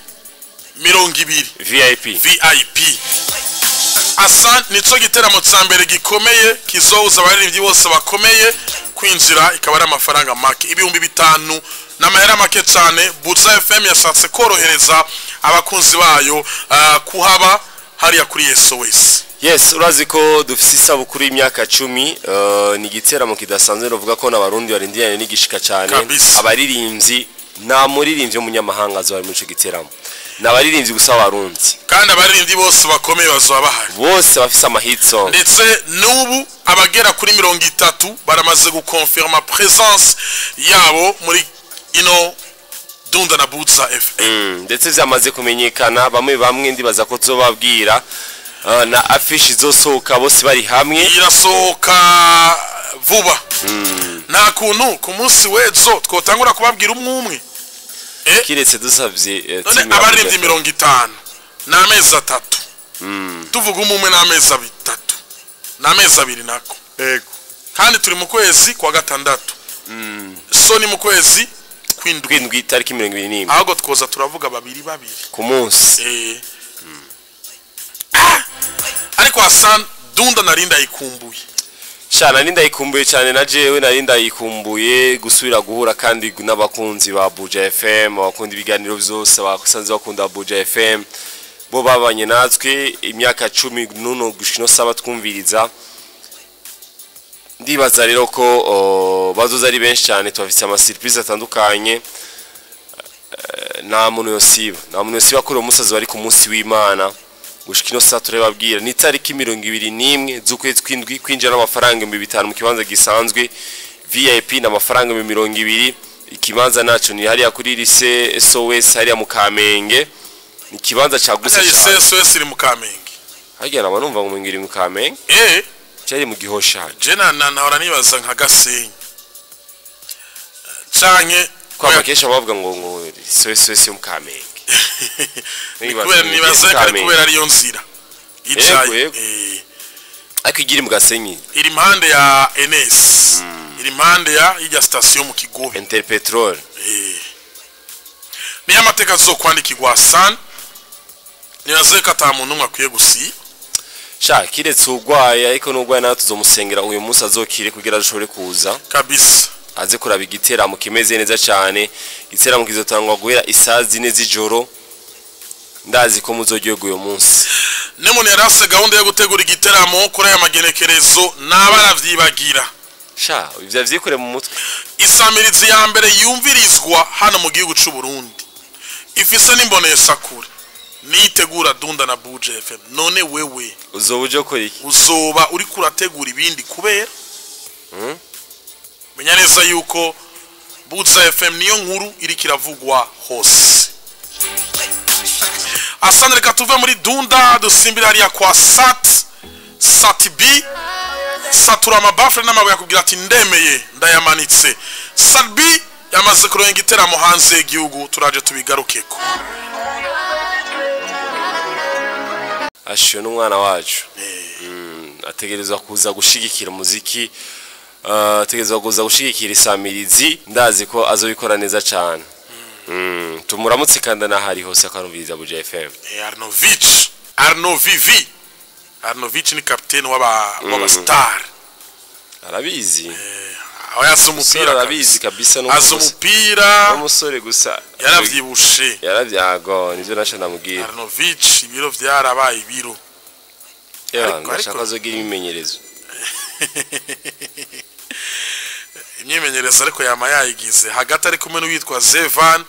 200 VIP. Hassan nico giteramo cyambere gikomeye kizoza abaririmbyi bose bakomeye kwinjira ikaba ari amafaranga make ibihumbi 5 n'amahera make cyane. Buja FM yashatse korohereza abakunzi bayo kuhaba hariya kuri SOS. Yes, urazi ko dufise isabukuru y'imyaka 10 ni giteramo kidasanzwe novuga ko n'abarundi barindiyane n'igishika cyane abaririmbyi nta muririmbyi w'umunyamahanga azaba muri ico giteramo n'abaririmbyi gusa abarundi kandi abaririmbyi bose bakomeye bazoba bahari bose bafise amahit song ndetse n'ubu abagera kuri 30 baramaze gukonfirma présence yabo muri ino Dunda na Buja FM. Ndetse vyamaze kumenyekana bamwe ndibaza ko zobabwira na affiche zosohoka bose bari hamwe irasohoka vuba. Nta kuntu ku munsi wezo twotangura kubabwira umwe kiretse dusavye abaririmbyi 50 n'amezi 3 tuvuga umwe n'amezi 3 n'amezi 2 nako yego kandi turi mu kwezi kwa gatandatu so ni mu kwezi kwindwi tariki 21 ahubwo twoza turavuga babiri ku munsi ariko Hassan Dunda narinda yikumbuye cyane nindayikumbuye cyane na jewe narinda yikumbuye gusubira guhura kandi n'abakunzi ba Buja FM abakundi biganiro byose abasanze bakunda Buja FM bo babanye natwe imyaka 10 nuno gushino saba twumviriza ndibaza rero ko bazoza ari benshi cyane twafite ama surprise atandukanye nta muntu yosiba kuri umusazi bari ku munsi w'Imana gushikino saa turebabwira ni tariki 21 z'ukwezi kwindwi kwinjira n'amafaranga 5,000 mu kibanza gisanzwe VIP n'amafaranga 200 ikibanza naco ni hariya kuri lycée SOS hariya mu Kamenge ni kibanza cyaguse cyane SOS iri mu Kamenge hagira abantu numva ngo ngiri mu Kamenge cyari mu Gihosha jena nahora nibaza nka Gasenyi canke kwa bakesha bavuga ngo SOS mu Kamenge kubera ariyo nzira icaye akigiri mu Gasenyi iri impande ya NS iri impande ya ijya station mu Kigobe Interpetrol ni amateka zo kwandikirwa Hassan nibaze ko ata muntu umwe akwiye gusiba sha kiretse urwaye ariko n'urwaye nawe tuzomusengera uyu munsi azokire kugira ashobore kuza kabisa aze kuraba igiteramo kimeze neza cyane igiteramo kizotangwa guhera isaha 4 z'ijoro ndazi ko muzogyoga uyu munsi Nemone yarase gahunda yo gutegura igiteramo kuri aya magenekerezo n'abaravyibagira sha ivyo vyikure mu mutwe isamirizi ya mbere yumvirizwa hano mu gihugu c'u Burundi ifise n'imbonesha kure nitegura Dunda na Buja FM none wewe uzoba uje ko iki uzoba uri kurategura ibindi kubera menya neza yuko Buja FM niyo nkuru iri kiravugwa hose asana reka tuve muri Dunda dusimbira hariya kwa Satibi satura amabafre n'amabuye kugira ati ndemeye ndayamanitse Salbi yamaze kuronga igiteramo hanze y'igihugu turaje tubigarukeko ashiyo n'umwana wacu ategerezwa kuza gushigikira umuziki ategerezwa kuza gushigikira isamirizi ndazi ko azobikora neza cyane tumuramutse kandi nahari hose akanubiriza Buja FM Arnovic ni captain w'aba star arabizi ayaza umupira arabizi kabisa no azumupira umusore gusa yaravyibushe yaravyago nivyo nasha namubwira Arnovic ibiro vyarabaye ibiro ndashaka azogira imimenyerezo imyimenyerezo ariko yama yayigize hagati ari kumwe n'uwitwa Zevan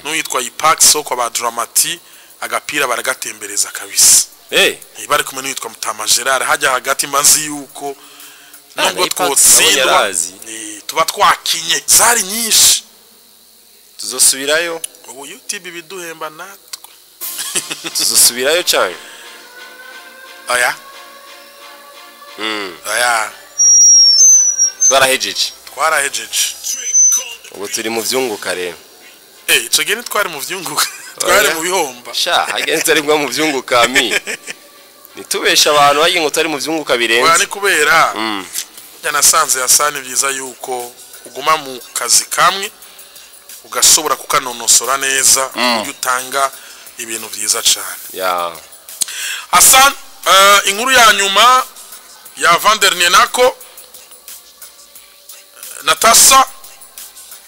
n'uwitwa Ipaxo kwa ba Dramati agapira baragatembereza kabisa bari kumwe n'uwitwa Mutama Gerard hajya hagati mbanzi yuko nubwo twotsindwa tuba twakinye zari nyinshi tuzosubirayo ubu YouTube biduhemba natwe tuzosubirayo cyane aya twarahejeje ubu turi mu vyunguka rero ico gene twari mu vyunguka twari mu bihomba sha hagenze ari mu vyunguka mi nitubesha abantu bagiye ngo tari mu vyunguka birenze wani kubera yanasanze yasane byiza yuko uguma mu kazi kamwe ugasobora kukanonosora neza utanga ibintu byiza cyane Hassan inkuru ya nyuma ya Vandernie nako Natasha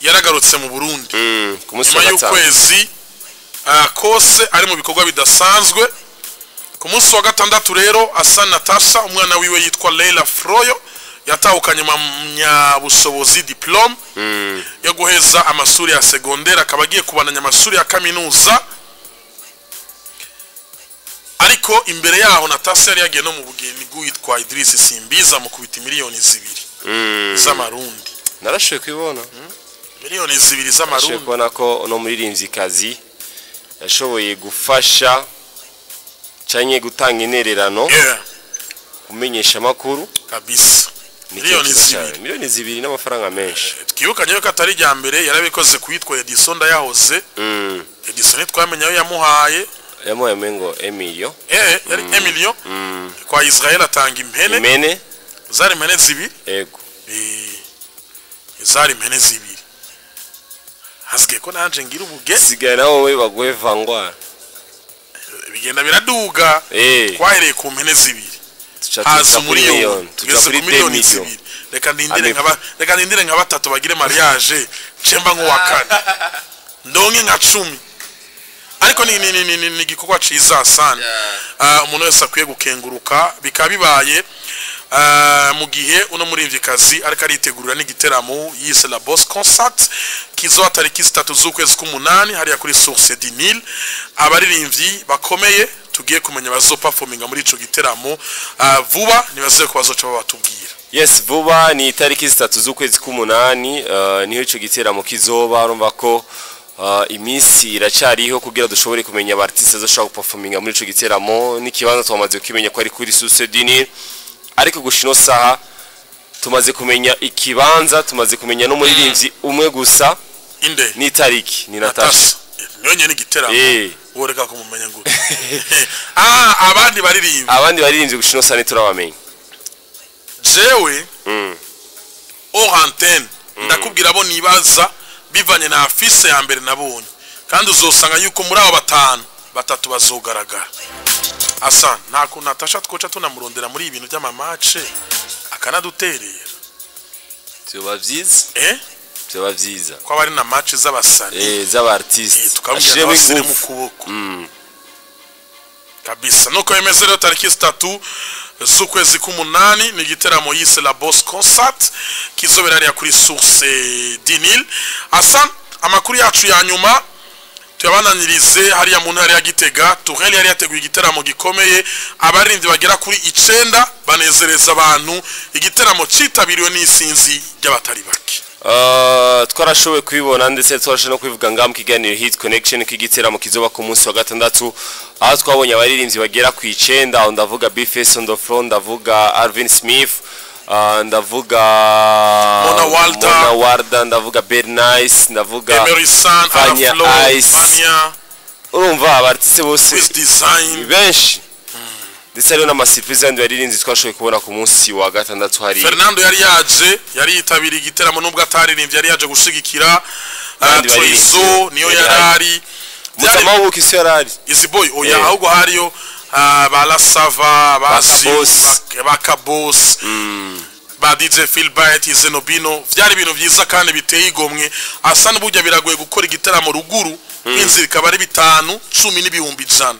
yaragarutse mu Burundi ku munsi wa gatanu y'ukwezi kose ari mu bikorwa bidasanzwe ku munsi wa gatandatu rero Hassan Natasha umwana wiwe yitwa Leila Froyo yatahukanye amanyabushobozi diplome yo guheza amashuri ya secondaire akaba agiye kubananya amashuri ya kaminuza ariko imbere yaho Natasha yari yagiye no mu bugeni bw'uwitwa Idris Simbiza mu kubita miliyoni 2 z'amarundi narashoye kwibona miliyoni 2 z'amarundi kubona ko no muririmbyi kazi yashoboye gufasha cyanye gutanga intererano kumenyesha makuru kabisa miliyoni 2 n'amafaranga menshi twibukanye ko atari rya mbere yarabikoze kwitwa Edison ndayahoze Edison twamenye ayo yamuhaye mengo Emilio yari Emilio kwa Israel atanga impene zari impene 2 yego zari impene 2 hasike ko nanje ngira ubuge sigaye nawo we bagwe vangwa bigenda biraduga twahereye ku mpene 2 haza miliyoni tugeze ku miliyoni 2 reka ndindire nka batatu bagire mariage cemba nko wakane ndonke nka 10 ariko ni gikorwa ciza sana umuntu wese akwiye gukenguruka bikabibaye mu gihe uno muririmvyikazi ariko aritegurira n'igiteramo yise La Boss Concert kizo tariki 3 z'ukwezi k'umunani hariya kuri Source du Nil abaririmbyi bakomeye tugiye kumenya bazoperforminga muri ico giteramo vuba nibaze ko bazoca batubwira yes vuba ni tariki 3 z'ukwezi k'umunani niho ico giteramo kizoba urumva ko iminsi iracariho kugira dushobore kumenya abartiste bazoshaka guperforminga muri ico giteramo n'ikibanza twamaze kumenya ko ari kuri Source du Nil ariko gushino saha tumaze kumenya ikibanza tumaze kumenya no muririmbyi umwe gusa inde ni tariki ni Natasha nyonye ni giteramo woreka ko mumenya ngo abandi baririmbyi gushino saha ni turabamenya jewe Orantene ndakubwira abo nibaza bivanye na afise ya mbere nabonye kandi uzosanga yuko muri abo batanu batatu bazogaragara. Asa nta kuntu Natasha twoca tunamurondera muri ibintu by'amamace akanaduterera. Byoba vyiza. Byoba vyiza. Ko bari na match z'abasani. Z'abartiste. Tukabwira basire mu kuboko. Kabisa. Nuko yemeze rero tariki 3 z'ukwezi k'umunani ni igiteramo yise La Boss Concert kizobera kuri Source Dinil. Asa amakuru yacu ya nyuma tuyabananirize hariya mu ntara ya Gitega. Tourelle yari yateguye igiteramo gikomeye, abarindi bagera kuri 9 banezereza abantu, igiteramo citabiriwe n'isinzi ry'abatari bake. Twarashoboye kwibona ndetse twarashoboye no kwivuga ngam kiganiro Hit Connection k'igiteramo kizoba ku munsi wa gatandatu, aho twabonye abaririmbyi bagera ku 9, aho ndavuga B-Face on the floor, ndavuga Alvin Smith, ndavuga Mona Warda, ndavuga Bernice, ndavuga Emery San, Fanya Ice, urumva abartiste bose benshi ndetse rero n'amasurprise yandi yaririnze twashoboye kubona ku munsi wa gatandatu hari Fernando yari yitabiriye igiteramo nubwo ataririmbye, yari yaje gushigikira Trizo niyo yarari Mutamabuka isi yarari Easy Boy oya ahubwo hariyo ba La Sava ba Kabos ba DJ Philbert Zenobino, byari ibintu byiza kandi biteye igomwe. Asa n'ubujya biragoye gukora igiteramo ruguru inzira ikaba ari 5 10 n'ibihumbi 100.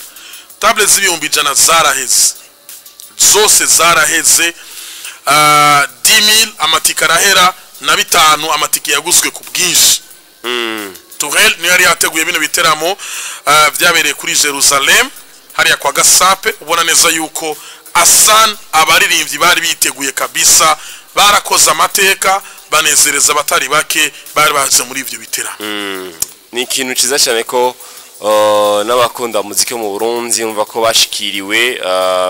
Tablets z'ibihumbi 100 zaraheze zose zaraheze. 10,000 amatike arahera na 5 amatike yaguzwe ku bwinshi. Tourelle niyo yari yateguye bino biteramo byabereye kuri Jerusalem hariya kwa Gasape. Ubona neza yuko Asan abaririmbyi bari biteguye kabisa, barakoze amateka banezereza abatari bake bari baje muri ivyo biteramo. Ni ikintu ciza cyane ko n'abakunda muziki mu Burundi umva ko bashikiriwe,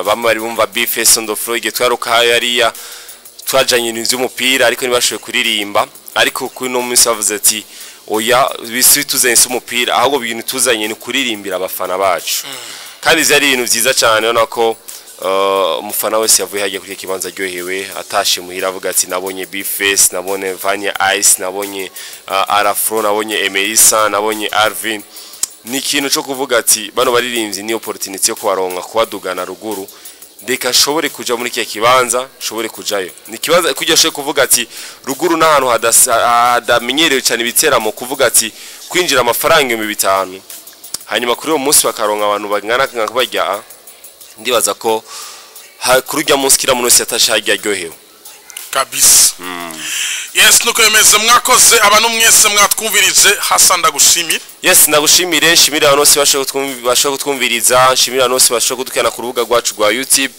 bamwe bari bumva B-Face on the floor igihe twaruka hariya twajanye n'ivyo umupira ariko ntibashoboye kuririmba, ariko kuri no munsi bavuze ati oya bisi tuzanye umupira ahubwo bintu tuzanye ni kuririmbira abafana bacu. Kandi zari ibintu byiza cyane nako umufana wese yavuye hagiye kuri kibanza ryohewe atashe muhira avuga ati nabonye B-Face, nabonye Vanya Ice, nabonye Arafro, nabonye Emerisa, nabonye Arvin. Ni ikintu cyo kuvuga ati bano baririmbyi ni opportunity yo kubaronka kubadugana ruguru, ndeka shobore kuja muri kiya kibanza shobore kujayo. Ni kibanza kujya shobore kuvuga ati ruguru n'ahantu hadamenyerewe cyane ibiteramo, kuvuga ati kwinjira amafaranga 500 hanyuma kuri uwo munsi bakaronka abantu bangana nk'abajya. Ndibaza ko kuri ujya munsi kira munsi yatashajya ryohewe kabisa. Yes, nuko yemeze mwakoze abantu mwese mwatwumvirije. Hasa ndagushimira. Yes, ndagushimire, nshimira abantu bose bashaka kutwumviriza, nshimira abantu bose bashaka kudukana ku rubuga rwacu rwa YouTube.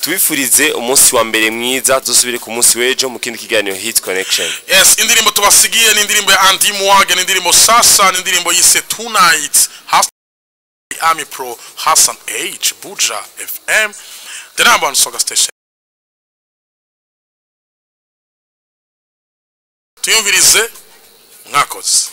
Tubifurize umunsi wa mbere mwiza, dusubire ku munsi w'ejo mu kindi kiganiro Hit Connection. Yes, indirimbo tubasigiye ni indirimbo ya Andy Mwage, ni indirimbo sasa, ni indirimbo yise Tonight. Army Pro Hassan H Buja FM, the number one soccer station. Tuyumvirize mwakoze.